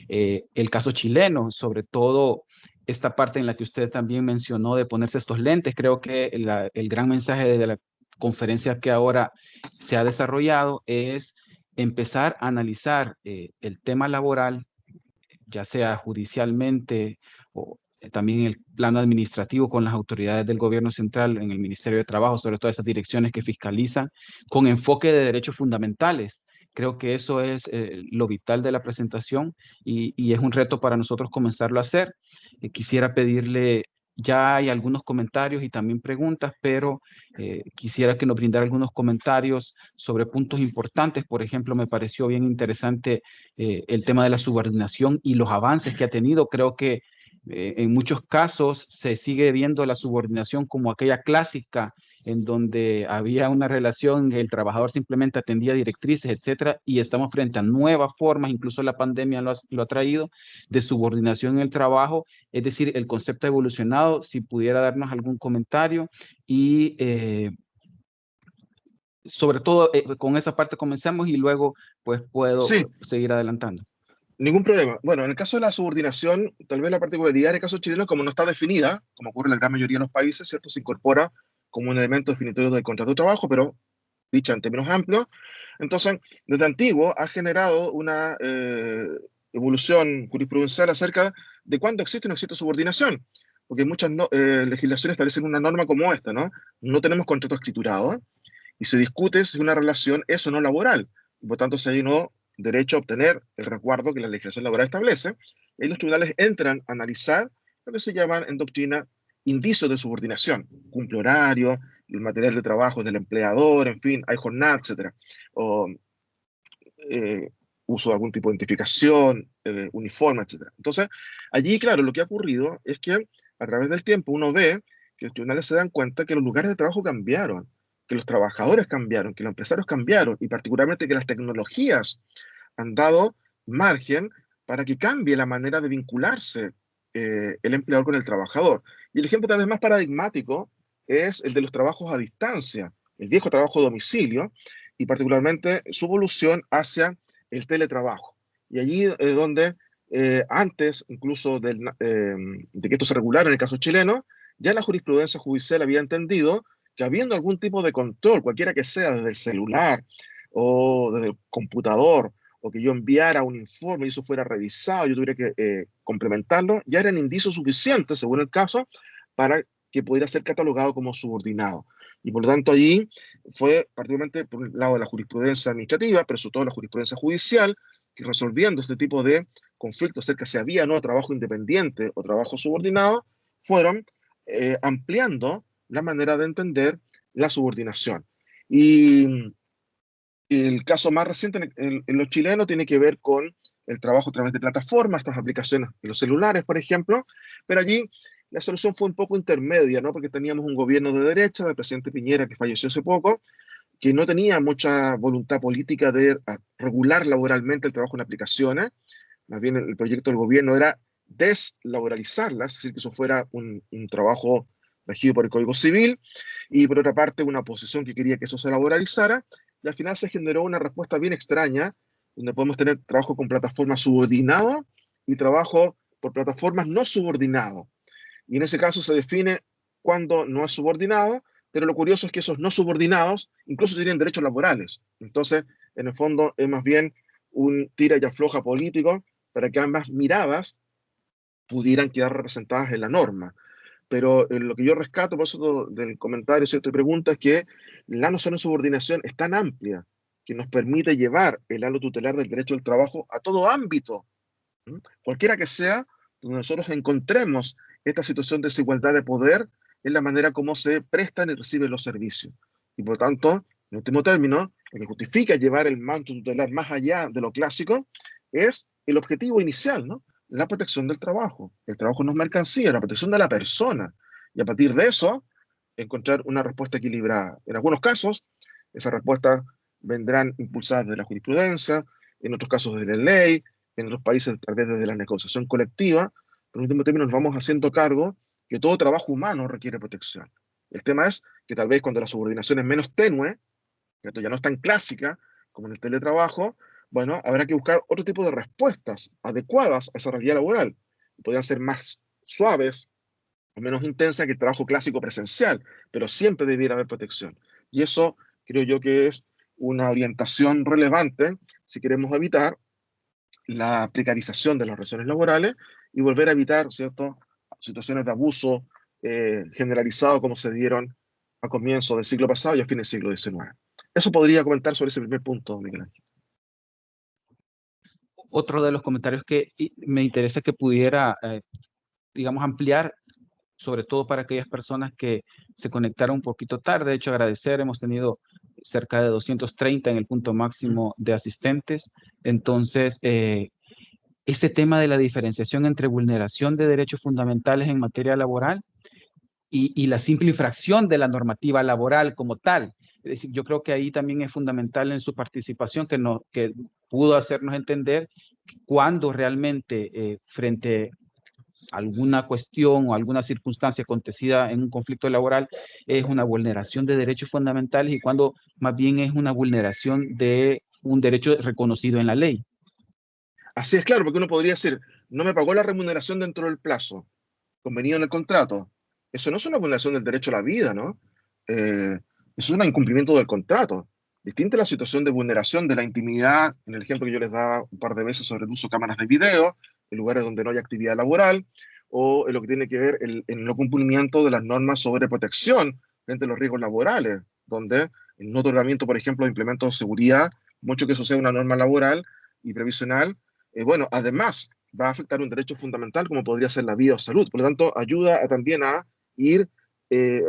el caso chileno, sobre todo esta parte en la que usted también mencionó de ponerse estos lentes. Creo que el gran mensaje de la conferencia que ahora se ha desarrollado es empezar a analizar el tema laboral, ya sea judicialmente o también en el plano administrativo con las autoridades del gobierno central, en el Ministerio de Trabajo, sobre todo esas direcciones que fiscalizan, con enfoque de derechos fundamentales. Creo que eso es lo vital de la presentación y es un reto para nosotros comenzarlo a hacer. Quisiera pedirle, ya hay algunos comentarios y también preguntas, pero quisiera que nos brindara algunos comentarios sobre puntos importantes. Por ejemplo, me pareció bien interesante el tema de la subordinación y los avances que ha tenido. Creo que en muchos casos se sigue viendo la subordinación como aquella clásica en donde había una relación, el trabajador simplemente atendía directrices, etcétera, y estamos frente a nuevas formas, incluso la pandemia lo ha traído, de subordinación en el trabajo, es decir, el concepto ha evolucionado. Si pudiera darnos algún comentario y sobre todo con esa parte comenzamos y luego pues
Sí,
puedo seguir adelantando.
ningún problema. Bueno, en el caso de la subordinación, tal vez la particularidad del caso chileno, como no está definida, como ocurre en la gran mayoría de los países, ¿cierto? Se incorpora como un elemento definitorio del contrato de trabajo, pero dicha en términos amplios. Entonces, desde antiguo ha generado una evolución jurisprudencial acerca de cuándo existe o no existe subordinación, porque muchas legislaciones establecen una norma como esta, ¿no? No tenemos contrato escriturado y se discute si una relación es o no laboral. Y por tanto, se no derecho a obtener el resguardo que la legislación laboral establece. Y los tribunales entran a analizar lo que se llaman en doctrina indicios de subordinación, cumple horario, el material de trabajo del empleador, en fin, hay jornada, etcétera, o eh, uso de algún tipo de identificación, uniforme, etcétera. Entonces, allí, claro, lo que ha ocurrido es que a través del tiempo uno ve que los tribunales se dan cuenta que los lugares de trabajo cambiaron, que los trabajadores cambiaron, que los empresarios cambiaron, y particularmente que las tecnologías han dado margen para que cambie la manera de vincularse el empleador con el trabajador. Y el ejemplo tal vez más paradigmático es el de los trabajos a distancia, el viejo trabajo a domicilio, y particularmente su evolución hacia el teletrabajo. Y allí es donde antes incluso de que esto se regulara en el caso chileno, ya la jurisprudencia judicial había entendido que habiendo algún tipo de control, cualquiera que sea, desde el celular o desde el computador, o que yo enviara un informe y eso fuera revisado, yo tuviera que complementarlo, ya eran indicios suficientes, según el caso, para que pudiera ser catalogado como subordinado. Y por lo tanto allí fue particularmente por un lado de la jurisprudencia administrativa, pero sobre todo la jurisprudencia judicial, que resolviendo este tipo de conflictos acerca de si había o no trabajo independiente o trabajo subordinado, fueron ampliando la manera de entender la subordinación. Y el caso más reciente en los chilenos tiene que ver con el trabajo a través de plataformas, estas aplicaciones en los celulares, por ejemplo, pero allí la solución fue un poco intermedia, ¿no? Porque teníamos un gobierno de derecha, del presidente Piñera, que falleció hace poco, que no tenía mucha voluntad política de regular laboralmente el trabajo en aplicaciones. Más bien el proyecto del gobierno era deslaboralizarlas, es decir, que eso fuera un trabajo regido por el Código Civil, y por otra parte una oposición que quería que eso se laboralizara, y al final se generó una respuesta bien extraña, donde podemos tener trabajo con plataformas subordinado y trabajo por plataformas no subordinado. Y en ese caso se define cuándo no es subordinado, pero lo curioso es que esos no subordinados incluso tienen derechos laborales. Entonces, en el fondo, es más bien un tira y afloja político para que ambas miradas pudieran quedar representadas en la norma. Pero lo que yo rescato por eso del comentario, ¿cierto? Y pregunta es que la noción de subordinación es tan amplia que nos permite llevar el halo tutelar del derecho del trabajo a todo ámbito, cualquiera que sea, donde nosotros encontremos esta situación de desigualdad de poder en la manera como se prestan y reciben los servicios. Y por tanto, en último término, lo que justifica llevar el manto tutelar más allá de lo clásico es el objetivo inicial, ¿no? La protección del trabajo. El trabajo no es mercancía, la protección de la persona. Y a partir de eso, encontrar una respuesta equilibrada. En algunos casos, esas respuestas vendrán impulsadas de la jurisprudencia, en otros casos de la ley, en otros países tal vez desde la negociación colectiva, pero en último término nos vamos haciendo cargo que todo trabajo humano requiere protección. El tema es que tal vez cuando la subordinación es menos tenue, esto ya no es tan clásica como en el teletrabajo, bueno, habrá que buscar otro tipo de respuestas adecuadas a esa realidad laboral. Podrían ser más suaves o menos intensas que el trabajo clásico presencial, pero siempre debiera haber protección. Y eso creo yo que es una orientación relevante si queremos evitar la precarización de las relaciones laborales y volver a evitar, ¿cierto?, situaciones de abuso generalizado como se dieron a comienzos del siglo pasado y a fines del siglo XIX. Eso podría comentar sobre ese primer punto, Miguel Ángel.
Otro de los comentarios que me interesa que pudiera, digamos, ampliar, sobre todo para aquellas personas que se conectaron un poquito tarde. De hecho, agradecer, hemos tenido cerca de 230 en el punto máximo de asistentes. Entonces, este tema de la diferenciación entre vulneración de derechos fundamentales en materia laboral y la simple infracción de la normativa laboral como tal. Es decir, yo creo que ahí también es fundamental en su participación que pudo hacernos entender cuándo realmente frente a alguna cuestión o alguna circunstancia acontecida en un conflicto laboral es una vulneración de derechos fundamentales y cuando más bien es una vulneración de un derecho reconocido en la ley.
Así es, claro, porque uno podría decir, no me pagó la remuneración dentro del plazo convenido en el contrato. Eso no es una vulneración del derecho a la vida, ¿no? Eso es un incumplimiento del contrato. Distinta la situación de vulneración de la intimidad, en el ejemplo que yo les daba un par de veces sobre el uso de cámaras de video, en lugares donde no hay actividad laboral, o en lo que tiene que ver en el no cumplimiento de las normas sobre protección frente a los riesgos laborales, donde el no otorgamiento, por ejemplo, de implementos de seguridad, mucho que eso sea una norma laboral y previsional, bueno, además va a afectar un derecho fundamental como podría ser la vida o salud. Por lo tanto, ayuda también a ir eh,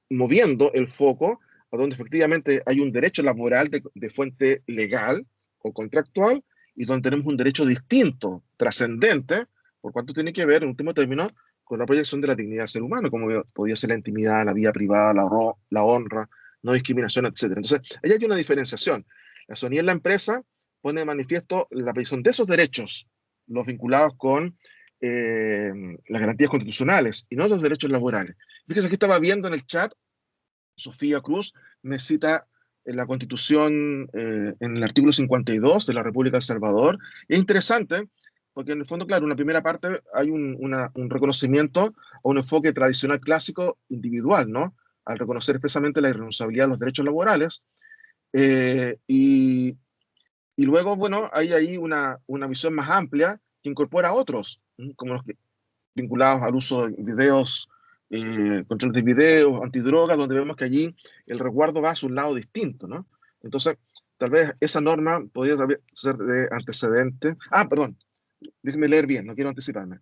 moviendo el foco a donde efectivamente hay un derecho laboral de fuente legal o contractual y donde tenemos un derecho distinto, trascendente, por cuanto tiene que ver, en último término, con la proyección de la dignidad del ser humano, como podría ser la intimidad, la vida privada, la honra, no discriminación, etcétera. Entonces, ahí hay una diferenciación. La ciudadanía en la empresa pone de manifiesto la previsión de esos derechos, los vinculados con las garantías constitucionales y no los derechos laborales. Fíjese que estaba viendo en el chat, Sofía Cruz me cita en la Constitución, en el artículo 52 de la República de El Salvador. Es interesante porque en el fondo, claro, en la primera parte hay un reconocimiento a un enfoque tradicional clásico individual, ¿no? Al reconocer expresamente la irrenunciabilidad de los derechos laborales. Eh, y, y luego, bueno, hay ahí una visión más amplia que incorpora otros, como los que vinculados al uso de videos, control de videos, antidrogas, donde vemos que allí el resguardo va a un lado distinto, ¿no? Entonces, tal vez esa norma podría ser de antecedente. Ah, perdón, déjeme leer bien, no quiero anticiparme.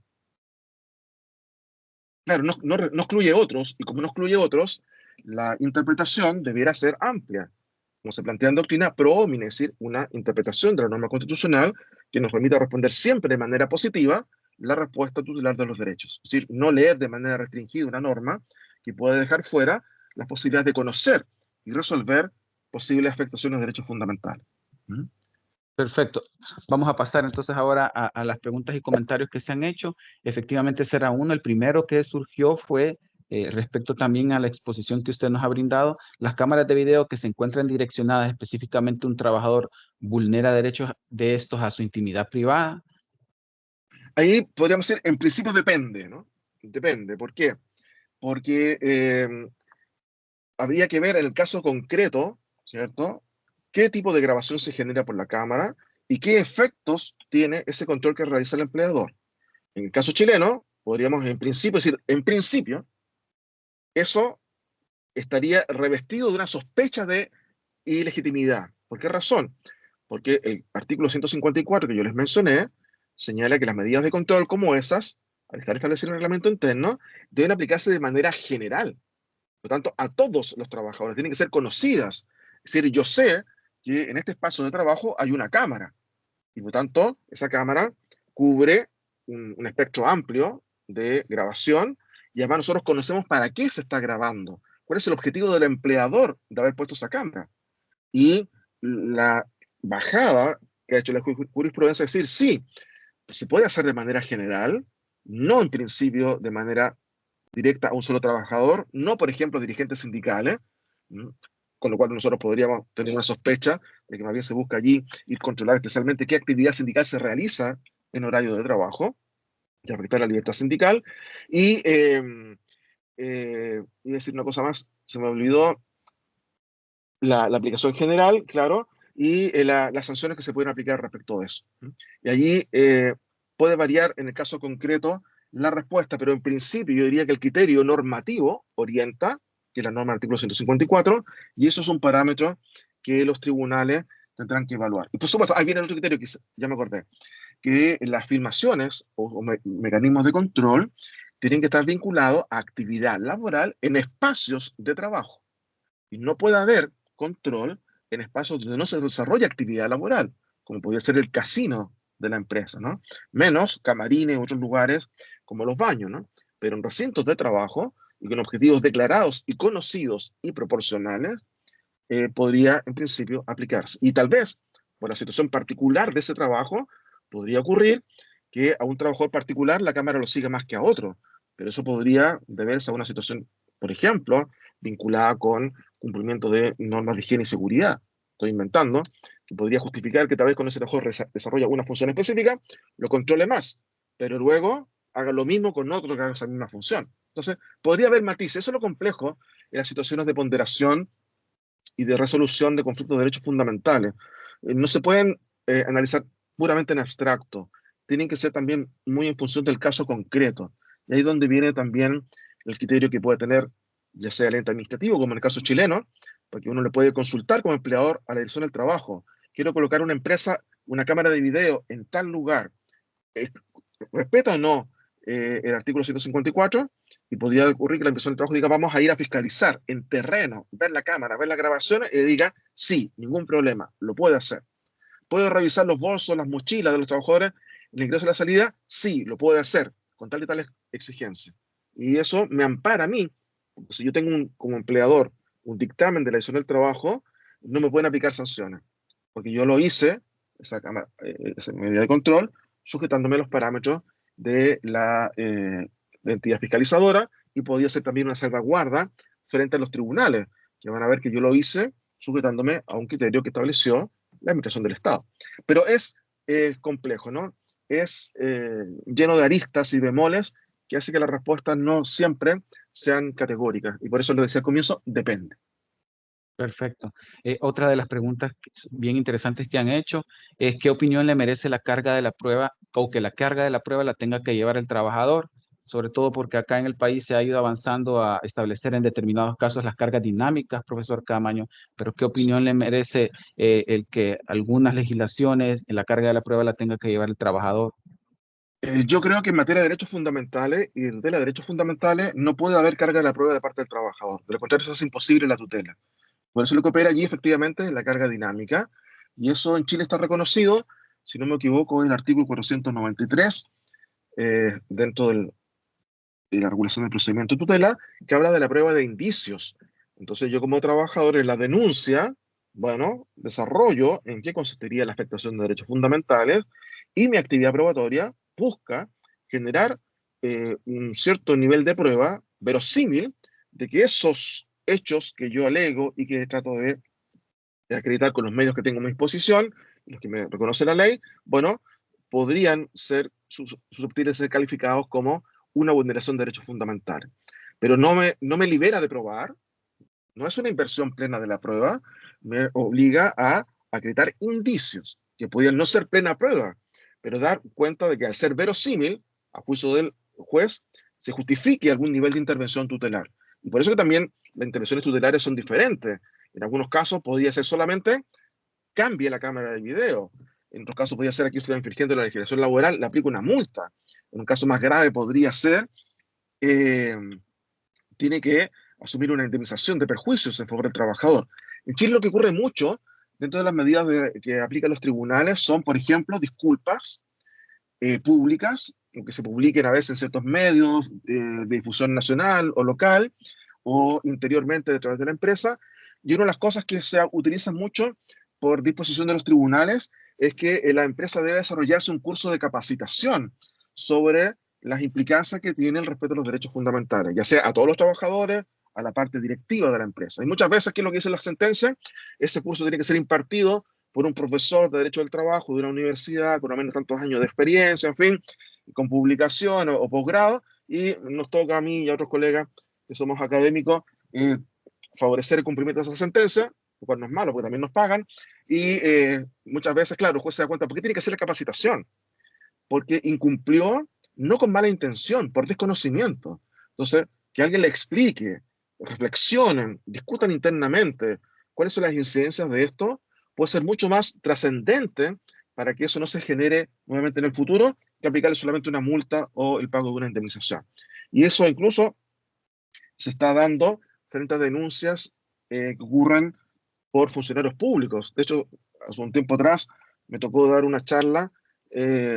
Claro, no excluye otros, y como no excluye otros, la interpretación debiera ser amplia, como se plantea en doctrina, pro homine, es decir, una interpretación de la norma constitucional que nos permita responder siempre de manera positiva la respuesta tutelar de los derechos. Es decir, no leer de manera restringida una norma que puede dejar fuera las posibilidades de conocer y resolver posibles afectaciones de derechos fundamentales. ¿Mm?
Perfecto. Vamos a pasar entonces ahora a las preguntas y comentarios que se han hecho. Efectivamente, será uno. El primero que surgió fue respecto también a la exposición que usted nos ha brindado. Las cámaras de video que se encuentran direccionadas específicamente a un trabajador vulnera derechos de estos a su intimidad privada.
Ahí podríamos decir, en principio depende, ¿no? Depende. ¿Por qué? Porque habría que ver en el caso concreto, ¿cierto? ¿Qué tipo de grabación se genera por la cámara y qué efectos tiene ese control que realiza el empleador? En el caso chileno, podríamos en principio decir, en principio, eso estaría revestido de una sospecha de ilegitimidad. ¿Por qué razón? Porque el artículo 154 que yo les mencioné señala que las medidas de control como esas, al estar establecidas en el reglamento interno, deben aplicarse de manera general. Por lo tanto, a todos los trabajadores tienen que ser conocidas. Es decir, yo sé que en este espacio de trabajo hay una cámara y por lo tanto esa cámara cubre un espectro amplio de grabación y además nosotros conocemos para qué se está grabando, cuál es el objetivo del empleador de haber puesto esa cámara. Y la bajada que ha hecho la jurisprudencia es decir, sí, se puede hacer de manera general, no en principio de manera directa a un solo trabajador, no, por ejemplo, dirigentes sindicales, ¿m? Con lo cual nosotros podríamos tener una sospecha de que más bien se busca allí ir controlar especialmente qué actividad sindical se realiza en horario de trabajo y afectar la libertad sindical. Y, y decir una cosa más, se me olvidó, la aplicación general, claro, y las sanciones que se pueden aplicar respecto de eso. Y allí puede variar en el caso concreto la respuesta, pero en principio yo diría que el criterio normativo orienta, que es la norma del artículo 154, y eso es un parámetro que los tribunales tendrán que evaluar. Y por supuesto, ahí viene el otro criterio que ya me acordé, que las filmaciones o mecanismos de control tienen que estar vinculados a actividad laboral en espacios de trabajo. Y no puede haber control en espacios donde no se desarrolla actividad laboral, como podría ser el casino de la empresa, ¿no? Menos camarines u otros lugares como los baños, ¿no? Pero en recintos de trabajo y con objetivos declarados y conocidos y proporcionales, podría en principio aplicarse. Y tal vez, por la situación particular de ese trabajo, podría ocurrir que a un trabajador particular la Cámara lo siga más que a otro, pero eso podría deberse a una situación, por ejemplo, vinculada con cumplimiento de normas de higiene y seguridad. Estoy inventando, que podría justificar que tal vez con ese trabajador desarrolla una función específica, lo controle más, pero luego haga lo mismo con otro que haga esa misma función. Entonces, podría haber matices. Eso es lo complejo en las situaciones de ponderación y de resolución de conflictos de derechos fundamentales. No se pueden analizar puramente en abstracto, tienen que ser también muy en función del caso concreto. Y ahí es donde viene también el criterio que puede tener, ya sea el ente administrativo, como en el caso chileno, porque uno le puede consultar como empleador a la Dirección del Trabajo. Quiero colocar una empresa, una cámara de video en tal lugar. Eh, ¿Respeta o no el artículo 154? Y podría ocurrir que la Inspección del Trabajo diga, vamos a ir a fiscalizar en terreno, ver la cámara, ver las grabaciones, y diga, sí, ningún problema, lo puede hacer. ¿Puedo revisar los bolsos, las mochilas de los trabajadores, el ingreso y la salida? Sí, lo puede hacer, con tal y tales exigencias. Y eso me ampara a mí. Si yo tengo como empleador un dictamen de la Dirección del Trabajo, no me pueden aplicar sanciones, porque yo lo hice, esa medida de control, sujetándome a los parámetros de la entidad fiscalizadora, y podía ser también una salvaguarda frente a los tribunales, que van a ver que yo lo hice sujetándome a un criterio que estableció la Administración del Estado. Pero es complejo, ¿no? Es lleno de aristas y bemoles que hace que las respuestas no siempre sean categóricas. Y por eso les decía al comienzo, depende.
Perfecto. Otra de las preguntas bien interesantes que han hecho es qué opinión le merece la carga de la prueba o que la carga de la prueba la tenga que llevar el trabajador, sobre todo porque acá en el país se ha ido avanzando a establecer en determinados casos las cargas dinámicas, profesor Camaño, pero qué opinión le merece el que algunas legislaciones en la carga de la prueba la tenga que llevar el trabajador.
Yo creo que en materia de derechos fundamentales y de tutela de derechos fundamentales no puede haber carga de la prueba de parte del trabajador. De lo contrario, eso es imposible la tutela. Por eso lo que opera allí efectivamente es la carga dinámica. Y eso en Chile está reconocido, si no me equivoco, en el artículo 493, dentro de la regulación del procedimiento de tutela, que habla de la prueba de indicios. Entonces yo como trabajador en la denuncia, bueno, desarrollo en qué consistiría la afectación de derechos fundamentales, y mi actividad probatoria busca generar un cierto nivel de prueba verosímil de que esos hechos que yo alego y que trato de acreditar con los medios que tengo a mi disposición, los que me reconoce la ley, bueno, podrían ser susceptibles de ser calificados como una vulneración de derechos fundamentales. Pero no me libera de probar, no es una inversión plena de la prueba, me obliga a acreditar indicios que podrían no ser plena prueba, pero dar cuenta de que al ser verosímil, a juicio del juez, se justifique algún nivel de intervención tutelar. Y por eso que también las intervenciones tutelares son diferentes. En algunos casos podría ser solamente cambie la cámara de video. En otros casos podría ser aquí usted está infringiendo la legislación laboral, le aplica una multa. En un caso más grave podría ser eh, tiene que asumir una indemnización de perjuicios en favor del trabajador. En Chile lo que ocurre mucho dentro de las medidas que aplican los tribunales son, por ejemplo, disculpas públicas, que se publiquen a veces en ciertos medios de difusión nacional o local, o interiormente a través de la empresa. Y una de las cosas que se utilizan mucho por disposición de los tribunales es que la empresa debe desarrollarse un curso de capacitación sobre las implicancias que tiene el respeto a los derechos fundamentales, ya sea a todos los trabajadores, a la parte directiva de la empresa. Y muchas veces, ¿qué es lo que dice la sentencia? Ese curso tiene que ser impartido por un profesor de Derecho del Trabajo de una universidad con al menos tantos años de experiencia, en fin, con publicación o posgrado, y nos toca a mí y a otros colegas que somos académicos favorecer el cumplimiento de esa sentencia, lo cual no es malo porque también nos pagan, y muchas veces, claro, el juez se da cuenta, ¿por qué tiene que hacer la capacitación? Porque incumplió no con mala intención, por desconocimiento. Entonces, que alguien le explique, reflexionen, discutan internamente cuáles son las incidencias de esto, puede ser mucho más trascendente para que eso no se genere nuevamente en el futuro que aplicarle solamente una multa o el pago de una indemnización. Y eso incluso se está dando frente a denuncias que ocurren por funcionarios públicos. De hecho, hace un tiempo atrás me tocó dar una charla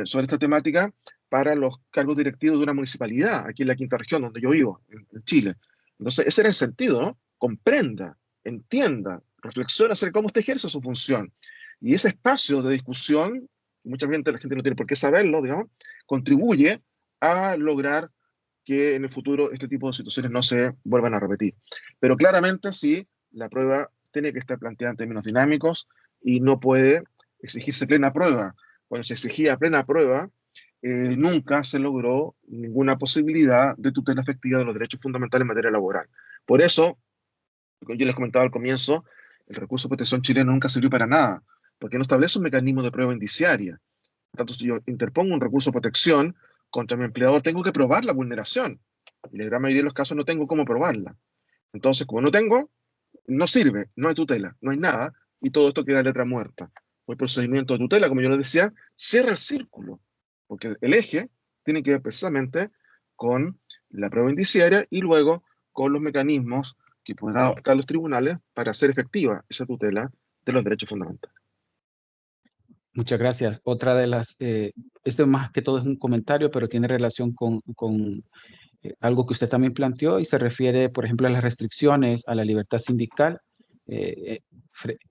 sobre esta temática para los cargos directivos de una municipalidad, aquí en la quinta región donde yo vivo, en Chile. Entonces, ese era el sentido, ¿no? Comprenda, entienda, reflexione acerca de cómo usted ejerce su función. Y ese espacio de discusión, mucha gente, la gente no tiene por qué saberlo, digamos, contribuye a lograr que en el futuro este tipo de situaciones no se vuelvan a repetir. Pero claramente sí, la prueba tiene que estar planteada en términos dinámicos y no puede exigirse plena prueba. Cuando se exigía plena prueba, nunca se logró ninguna posibilidad de tutela efectiva de los derechos fundamentales en materia laboral. Por eso, como yo les comentaba al comienzo, el recurso de protección chileno nunca sirvió para nada, porque no establece un mecanismo de prueba indiciaria. Por tanto, si yo interpongo un recurso de protección contra mi empleador, tengo que probar la vulneración. Y en la gran mayoría de los casos no tengo cómo probarla. Entonces, como no tengo, no sirve, no hay tutela, no hay nada, y todo esto queda letra muerta. O el procedimiento de tutela, como yo les decía, cierra el círculo, porque el eje tiene que ver precisamente con la prueba indiciaria y luego con los mecanismos que podrán adoptar los tribunales para hacer efectiva esa tutela de los derechos fundamentales.
Muchas gracias. Otra de las, este más que todo es un comentario, pero tiene relación con algo que usted también planteó y se refiere, por ejemplo, a las restricciones a la libertad sindical,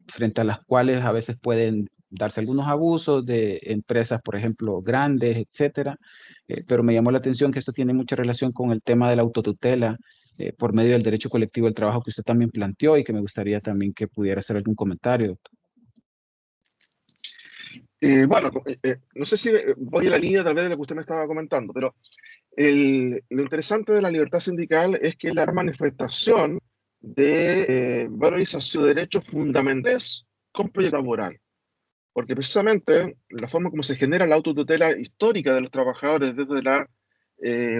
frente a las cuales a veces pueden darse algunos abusos de empresas, por ejemplo, grandes, etcétera. Pero me llamó la atención que esto tiene mucha relación con el tema de la autotutela por medio del derecho colectivo del trabajo que usted también planteó y que me gustaría también que pudiera hacer algún comentario.
Bueno, no sé si voy a la línea tal vez de lo que usted me estaba comentando, pero lo interesante de la libertad sindical es que es la manifestación de valorización de derechos fundamentales con proyecto laboral. Porque precisamente la forma como se genera la autotutela histórica de los trabajadores desde la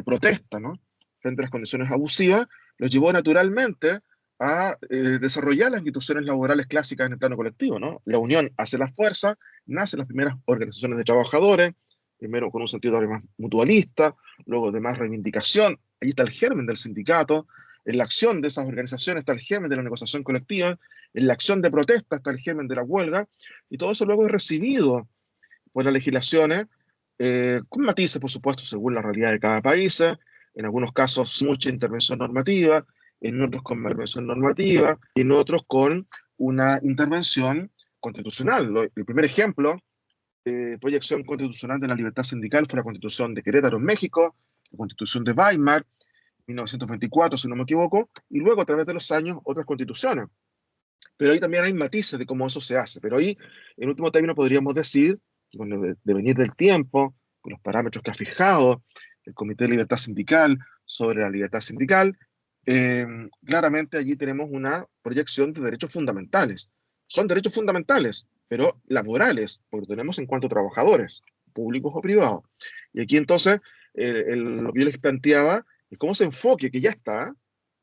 protesta, ¿no?, frente a las condiciones abusivas, los llevó naturalmente a desarrollar las instituciones laborales clásicas en el plano colectivo, ¿no? La unión hace la fuerza, nacen las primeras organizaciones de trabajadores, primero con un sentido más mutualista, luego de más reivindicación. Ahí está el germen del sindicato. En la acción de esas organizaciones está el germen de la negociación colectiva. En la acción de protesta está el germen de la huelga. Y todo eso luego es recibido por las legislaciones, con matices, por supuesto, según la realidad de cada país. En algunos casos, mucha intervención normativa, en otros con intervención normativa, y en otros con una intervención constitucional. El primer ejemplo proyección constitucional de la libertad sindical fue la Constitución de Querétaro en México, la Constitución de Weimar, 1924, si no me equivoco, y luego a través de los años otras constituciones. Pero ahí también hay matices de cómo eso se hace. Pero ahí, en último término, podríamos decir que con el devenir del tiempo, con los parámetros que ha fijado el Comité de Libertad Sindical sobre la libertad sindical, claramente allí tenemos una proyección de derechos fundamentales. Son derechos fundamentales, pero laborales, porque tenemos en cuanto a trabajadores, públicos o privados. Y aquí entonces, lo que yo les planteaba es cómo ese enfoque que ya está,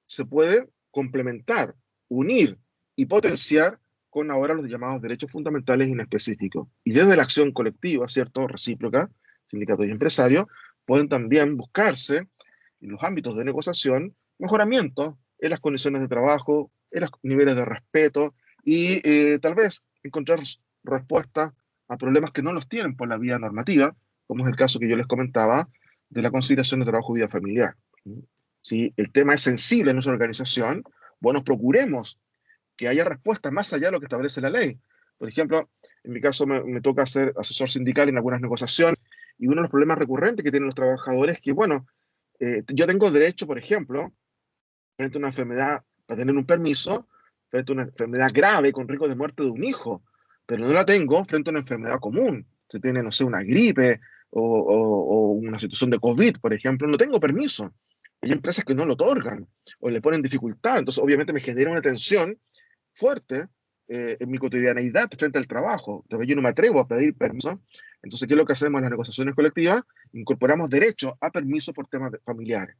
se puede complementar, unir y potenciar con ahora los llamados derechos fundamentales inespecíficos. Y desde la acción colectiva, ¿cierto?, recíproca, sindicatos y empresarios, pueden también buscarse en los ámbitos de negociación mejoramientos en las condiciones de trabajo, en los niveles de respeto y tal vez encontrar respuestas a problemas que no los tienen por la vía normativa, como es el caso que yo les comentaba de la conciliación de trabajo y vida familiar. Si el tema es sensible en nuestra organización, bueno, procuremos que haya respuestas más allá de lo que establece la ley. Por ejemplo, en mi caso me toca ser asesor sindical en algunas negociaciones y uno de los problemas recurrentes que tienen los trabajadores es que, bueno, yo tengo derecho, por ejemplo, frente a una enfermedad, para tener un permiso, frente a una enfermedad grave con riesgo de muerte de un hijo, pero no la tengo frente a una enfermedad común. Si tiene, no sé, una gripe o una situación de COVID, por ejemplo, no tengo permiso. Hay empresas que no lo otorgan o le ponen dificultad. Entonces, obviamente, me genera una tensión fuerte en mi cotidianeidad frente al trabajo. Entonces, yo no me atrevo a pedir permiso. Entonces, ¿qué es lo que hacemos en las negociaciones colectivas? Incorporamos derecho a permiso por temas familiares.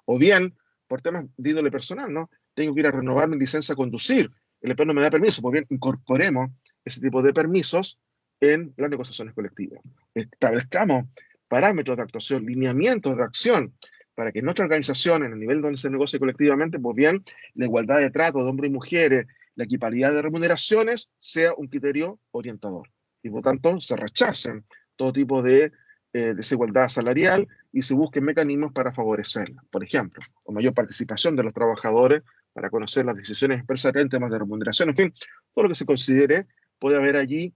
O bien, por temas de índole personal, ¿no? Tengo que ir a renovar mi licencia a conducir. El EPE no me da permiso. Pues bien, incorporemos ese tipo de permisos en las negociaciones colectivas. Establezcamos parámetros de actuación, lineamientos de acción, para que en nuestra organización, en el nivel donde se negocie colectivamente, pues bien, la igualdad de trato de hombres y mujeres, la equiparidad de remuneraciones sea un criterio orientador. Y por tanto, se rechacen todo tipo de desigualdad salarial y se busquen mecanismos para favorecerla. Por ejemplo, o mayor participación de los trabajadores para conocer las decisiones empresariales en temas de remuneración. En fin, todo lo que se considere, puede haber allí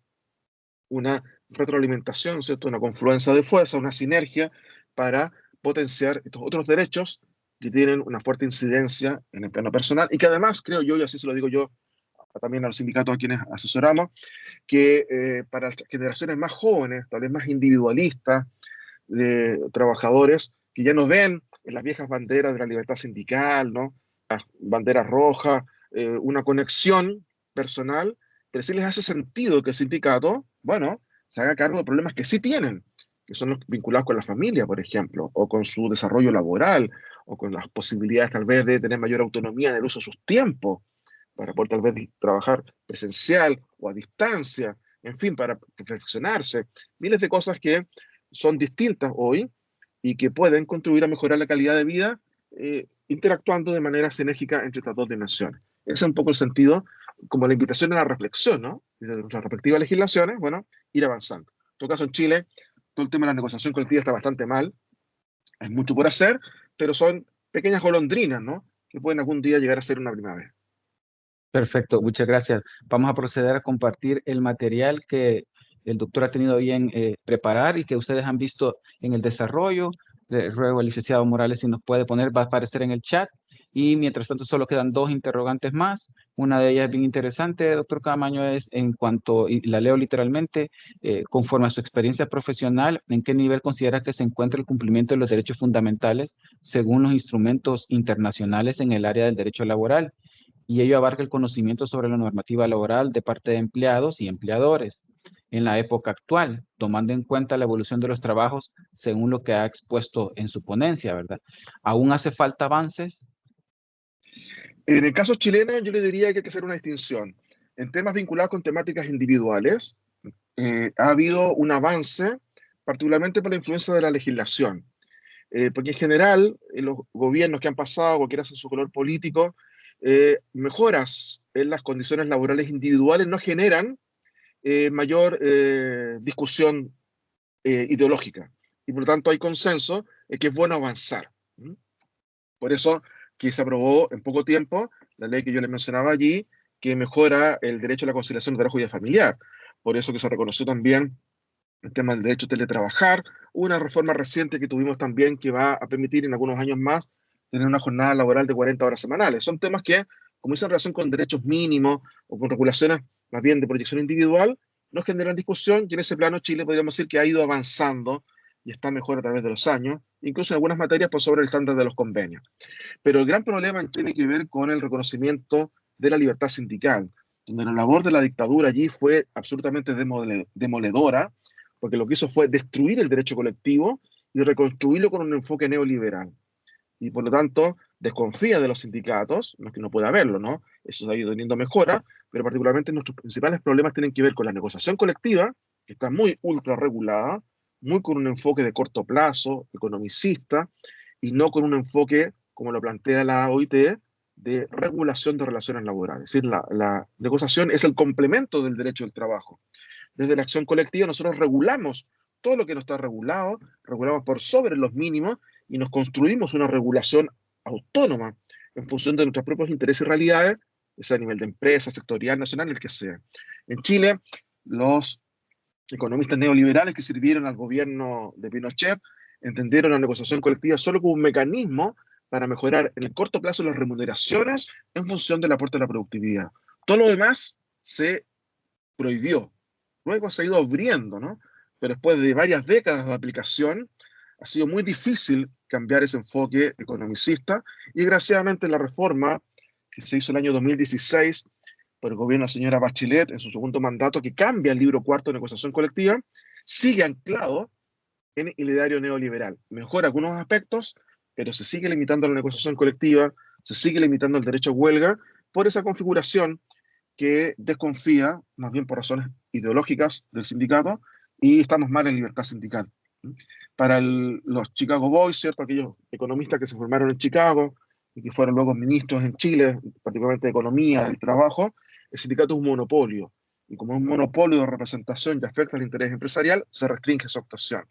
una retroalimentación, ¿cierto?, una confluencia de fuerza, una sinergia para potenciar estos otros derechos que tienen una fuerte incidencia en el plano personal y que además, creo yo, y así se lo digo yo también a los sindicatos a quienes asesoramos, que para las generaciones más jóvenes, tal vez más individualistas, de trabajadores que ya no ven en las viejas banderas de la libertad sindical, ¿no?, las banderas rojas, una conexión personal, pero sí les hace sentido que el sindicato, bueno, se haga cargo de problemas que sí tienen, que son los vinculados con la familia, por ejemplo, o con su desarrollo laboral, o con las posibilidades tal vez de tener mayor autonomía en el uso de sus tiempos, para poder tal vez trabajar presencial o a distancia, en fin, para perfeccionarse, miles de cosas que son distintas hoy y que pueden contribuir a mejorar la calidad de vida interactuando de manera sinérgica entre estas dos dimensiones. Ese es un poco el sentido, como la invitación a la reflexión, ¿no? Desde nuestras respectivas legislaciones, bueno, ir avanzando. En todo caso, en Chile, todo el tema de la negociación colectiva está bastante mal, hay mucho por hacer, pero son pequeñas golondrinas, ¿no? Que pueden algún día llegar a ser una primavera.
Perfecto, muchas gracias. Vamos a proceder a compartir el material que el doctor ha tenido bien preparar y que ustedes han visto en el desarrollo. Le ruego al licenciado Morales si nos puede poner, va a aparecer en el chat. Y mientras tanto solo quedan dos interrogantes más. Una de ellas es bien interesante, doctor Camaño, es en cuanto, y la leo literalmente, conforme a su experiencia profesional, ¿en qué nivel considera que se encuentra el cumplimiento de los derechos fundamentales según los instrumentos internacionales en el área del derecho laboral? Y ello abarca el conocimiento sobre la normativa laboral de parte de empleados y empleadores en la época actual, tomando en cuenta la evolución de los trabajos según lo que ha expuesto en su ponencia, ¿verdad? ¿Aún hace falta avances?
En el caso chileno, yo le diría que hay que hacer una distinción. En temas vinculados con temáticas individuales, ha habido un avance, particularmente por la influencia de la legislación. Porque en general, los gobiernos que han pasado, cualquiera sea su color político, mejoras en las condiciones laborales individuales no generan mayor discusión ideológica. Y por lo tanto hay consenso en que es bueno avanzar. ¿Mm? Por eso que se aprobó en poco tiempo la ley que yo les mencionaba allí, que mejora el derecho a la conciliación de trabajo y vida familiar. Por eso que se reconoció también el tema del derecho a teletrabajar, una reforma reciente que tuvimos también que va a permitir en algunos años más tener una jornada laboral de 40 horas semanales. Son temas que, como dicen en relación con derechos mínimos o con regulaciones más bien de protección individual, no generan discusión y en ese plano Chile podríamos decir que ha ido avanzando y está mejor a través de los años, incluso en algunas materias por sobre el estándar de los convenios. Pero el gran problema tiene que ver con el reconocimiento de la libertad sindical, donde la labor de la dictadura allí fue absolutamente demoledora, porque lo que hizo fue destruir el derecho colectivo y reconstruirlo con un enfoque neoliberal. Y por lo tanto, desconfía de los sindicatos, no es que no pueda haberlo, ¿no? Eso se ha ido teniendo mejora, pero particularmente nuestros principales problemas tienen que ver con la negociación colectiva, que está muy ultra regulada, muy con un enfoque de corto plazo, economicista, y no con un enfoque, como lo plantea la OIT, de regulación de relaciones laborales. Es decir, la negociación es el complemento del derecho del trabajo. Desde la acción colectiva nosotros regulamos todo lo que no está regulado, regulamos por sobre los mínimos y nos construimos una regulación autónoma en función de nuestros propios intereses y realidades, sea a nivel de empresa, sectorial, nacional, el que sea. En Chile, los economistas neoliberales que sirvieron al gobierno de Pinochet entendieron la negociación colectiva solo como un mecanismo para mejorar en el corto plazo las remuneraciones en función del aporte a la productividad. Todo lo demás se prohibió. Luego se ha ido abriendo, ¿no? Pero después de varias décadas de aplicación, ha sido muy difícil cambiar ese enfoque economicista y desgraciadamente la reforma que se hizo el año 2016 por el gobierno de la señora Bachelet en su segundo mandato, que cambia el libro cuarto de negociación colectiva, sigue anclado en el ideario neoliberal. Mejora algunos aspectos, pero se sigue limitando la negociación colectiva, se sigue limitando el derecho a huelga por esa configuración que desconfía, más bien por razones ideológicas del sindicato, y estamos mal en libertad sindical. Para los Chicago Boys, ¿cierto? Aquellos economistas que se formaron en Chicago y que fueron luego ministros en Chile, particularmente de economía, del trabajo, el sindicato es un monopolio. Y como es un monopolio de representación y afecta al interés empresarial, se restringe su actuación,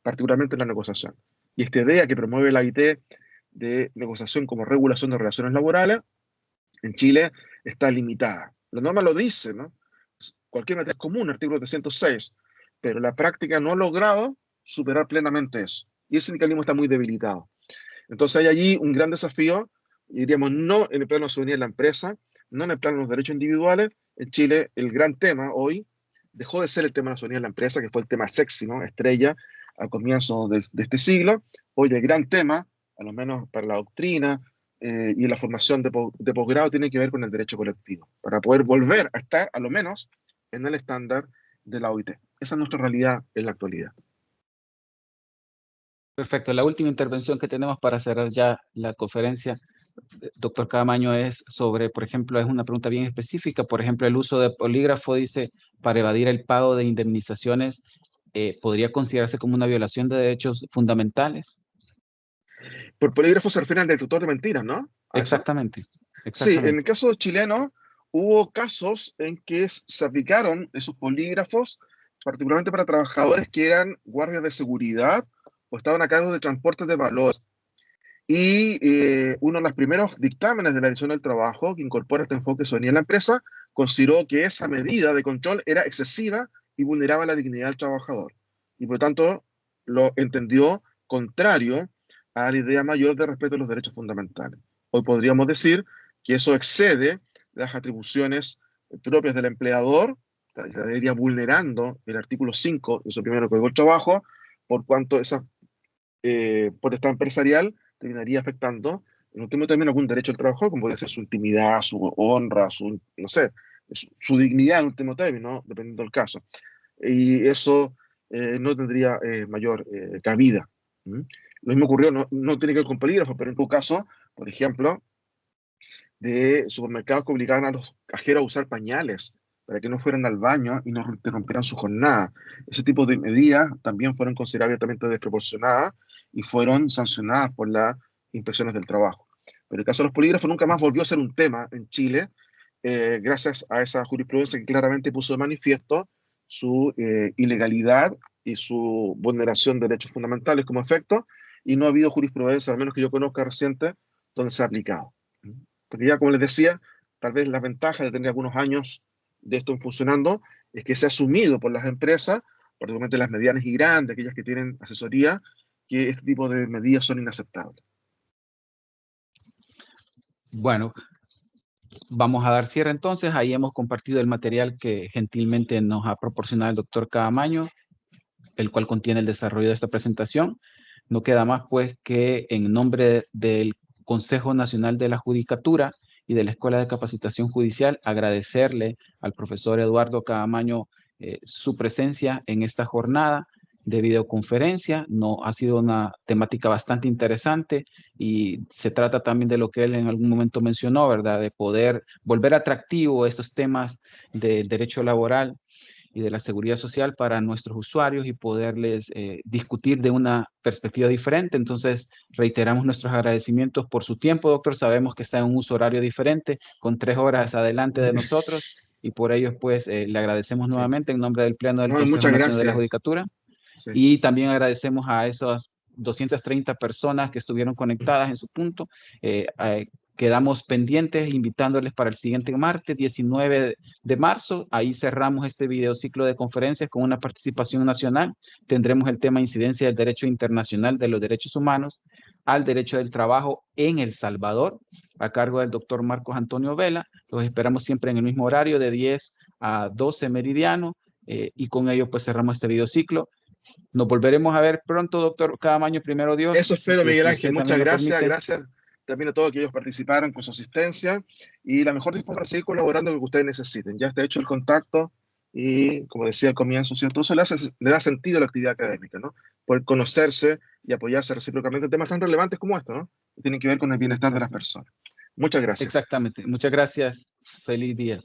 particularmente en la negociación. Y esta idea que promueve la IT de negociación como regulación de relaciones laborales, en Chile está limitada. La norma lo dice, ¿no? Cualquier materia es común, artículo 306, pero la práctica no ha logrado superar plenamente eso. Y el sindicalismo está muy debilitado. Entonces hay allí un gran desafío, y diríamos, no en el plano de soberanía de la empresa, no en el plano de los derechos individuales. En Chile, el gran tema hoy dejó de ser el tema de la soberanía de la empresa, que fue el tema sexy, ¿no? Estrella, al comienzo de este siglo. Hoy el gran tema, a lo menos para la doctrina y la formación de posgrado, tiene que ver con el derecho colectivo, para poder volver a estar, a lo menos, en el estándar de la OIT. Esa es nuestra realidad en la actualidad.
Perfecto. La última intervención que tenemos para cerrar ya la conferencia doctor Caamaño, es sobre, por ejemplo, es una pregunta bien específica, por ejemplo, el uso de polígrafo, dice, para evadir el pago de indemnizaciones, ¿podría considerarse como una violación de derechos fundamentales?
Por polígrafo se refiere al detector de mentiras, ¿no? ¿A eso?
Exactamente,
Sí, en el
exactamente.
caso chileno hubo casos en que se aplicaron esos polígrafos, particularmente para trabajadores que eran guardias de seguridad o estaban a cargo de transportes de valor. Y uno de los primeros dictámenes de la Dirección del Trabajo, que incorpora este enfoque soberanía en la empresa, consideró que esa medida de control era excesiva y vulneraba la dignidad del trabajador. Y por lo tanto lo entendió contrario a la idea mayor de respeto a los derechos fundamentales. Hoy podríamos decir que eso excede las atribuciones propias del empleador, estaría vulnerando el artículo 5 de su primer Código del Trabajo, por cuanto esa potestad empresarial terminaría afectando en último término algún derecho al trabajo, como puede ser su intimidad, su honra, su, no sé, su dignidad en último término, dependiendo del caso. Y eso no tendría mayor cabida. ¿Mm? Lo mismo ocurrió, no tiene que ver con polígrafos, pero en tu caso, por ejemplo, de supermercados que obligaban a los cajeros a usar pañales para que no fueran al baño y no interrumpieran su jornada. Ese tipo de medidas también fueron consideradas abiertamente desproporcionadas y fueron sancionadas por las inspecciones del trabajo. Pero el caso de los polígrafos nunca más volvió a ser un tema en Chile, gracias a esa jurisprudencia que claramente puso de manifiesto su ilegalidad y su vulneración de derechos fundamentales como efecto, y no ha habido jurisprudencia, al menos que yo conozca reciente, donde se ha aplicado. Porque ya, como les decía, tal vez la ventaja de tener algunos años de esto funcionando es que se ha asumido por las empresas, particularmente las medianas y grandes, aquellas que tienen asesoría, que este tipo de medidas son inaceptables.
Bueno, vamos a dar cierre entonces. Ahí hemos compartido el material que gentilmente nos ha proporcionado el doctor Caamaño, el cual contiene el desarrollo de esta presentación. No queda más pues que en nombre del Consejo Nacional de la Judicatura y de la Escuela de Capacitación Judicial agradecerle al profesor Eduardo Caamaño su presencia en esta jornada de videoconferencia. No, ha sido una temática bastante interesante y se trata también de lo que él en algún momento mencionó, ¿verdad? De poder volver atractivo estos temas del derecho laboral y de la seguridad social para nuestros usuarios y poderles discutir de una perspectiva diferente. Entonces, reiteramos nuestros agradecimientos por su tiempo, doctor. Sabemos que está en un uso horario diferente, con 3 horas adelante de nosotros, y por ello, pues, le agradecemos
Sí.
nuevamente en nombre del Pleno del
No,
Consejo
muchas
Nacional de la
gracias.
Judicatura.
Sí.
Y también agradecemos a esas 230 personas que estuvieron conectadas en su punto. Quedamos pendientes, invitándoles para el siguiente martes, 19 de marzo. Ahí cerramos este videociclo de conferencias con una participación nacional. Tendremos el tema incidencia del derecho internacional de los derechos humanos al derecho del trabajo en El Salvador, a cargo del doctor Marcos Antonio Vela. Los esperamos siempre en el mismo horario de 10 a 12 meridiano. Y con ello pues cerramos este videociclo. Nos volveremos a ver pronto, doctor Caamaño, primero Dios,
Eso espero, Miguel
si
Ángel.
usted también
Muchas
lo
gracias.
permite.
Gracias también a todos aquellos que participaron con su asistencia y la mejor disposición para seguir colaborando con lo que ustedes necesiten. Ya está hecho el contacto y, como decía al comienzo, ¿cierto? Eso le da sentido a la actividad académica, ¿no? Poder conocerse y apoyarse recíprocamente en temas tan relevantes como estos, ¿no? Que tienen que ver con el bienestar de las personas. Muchas gracias.
Exactamente. Muchas gracias. Feliz día.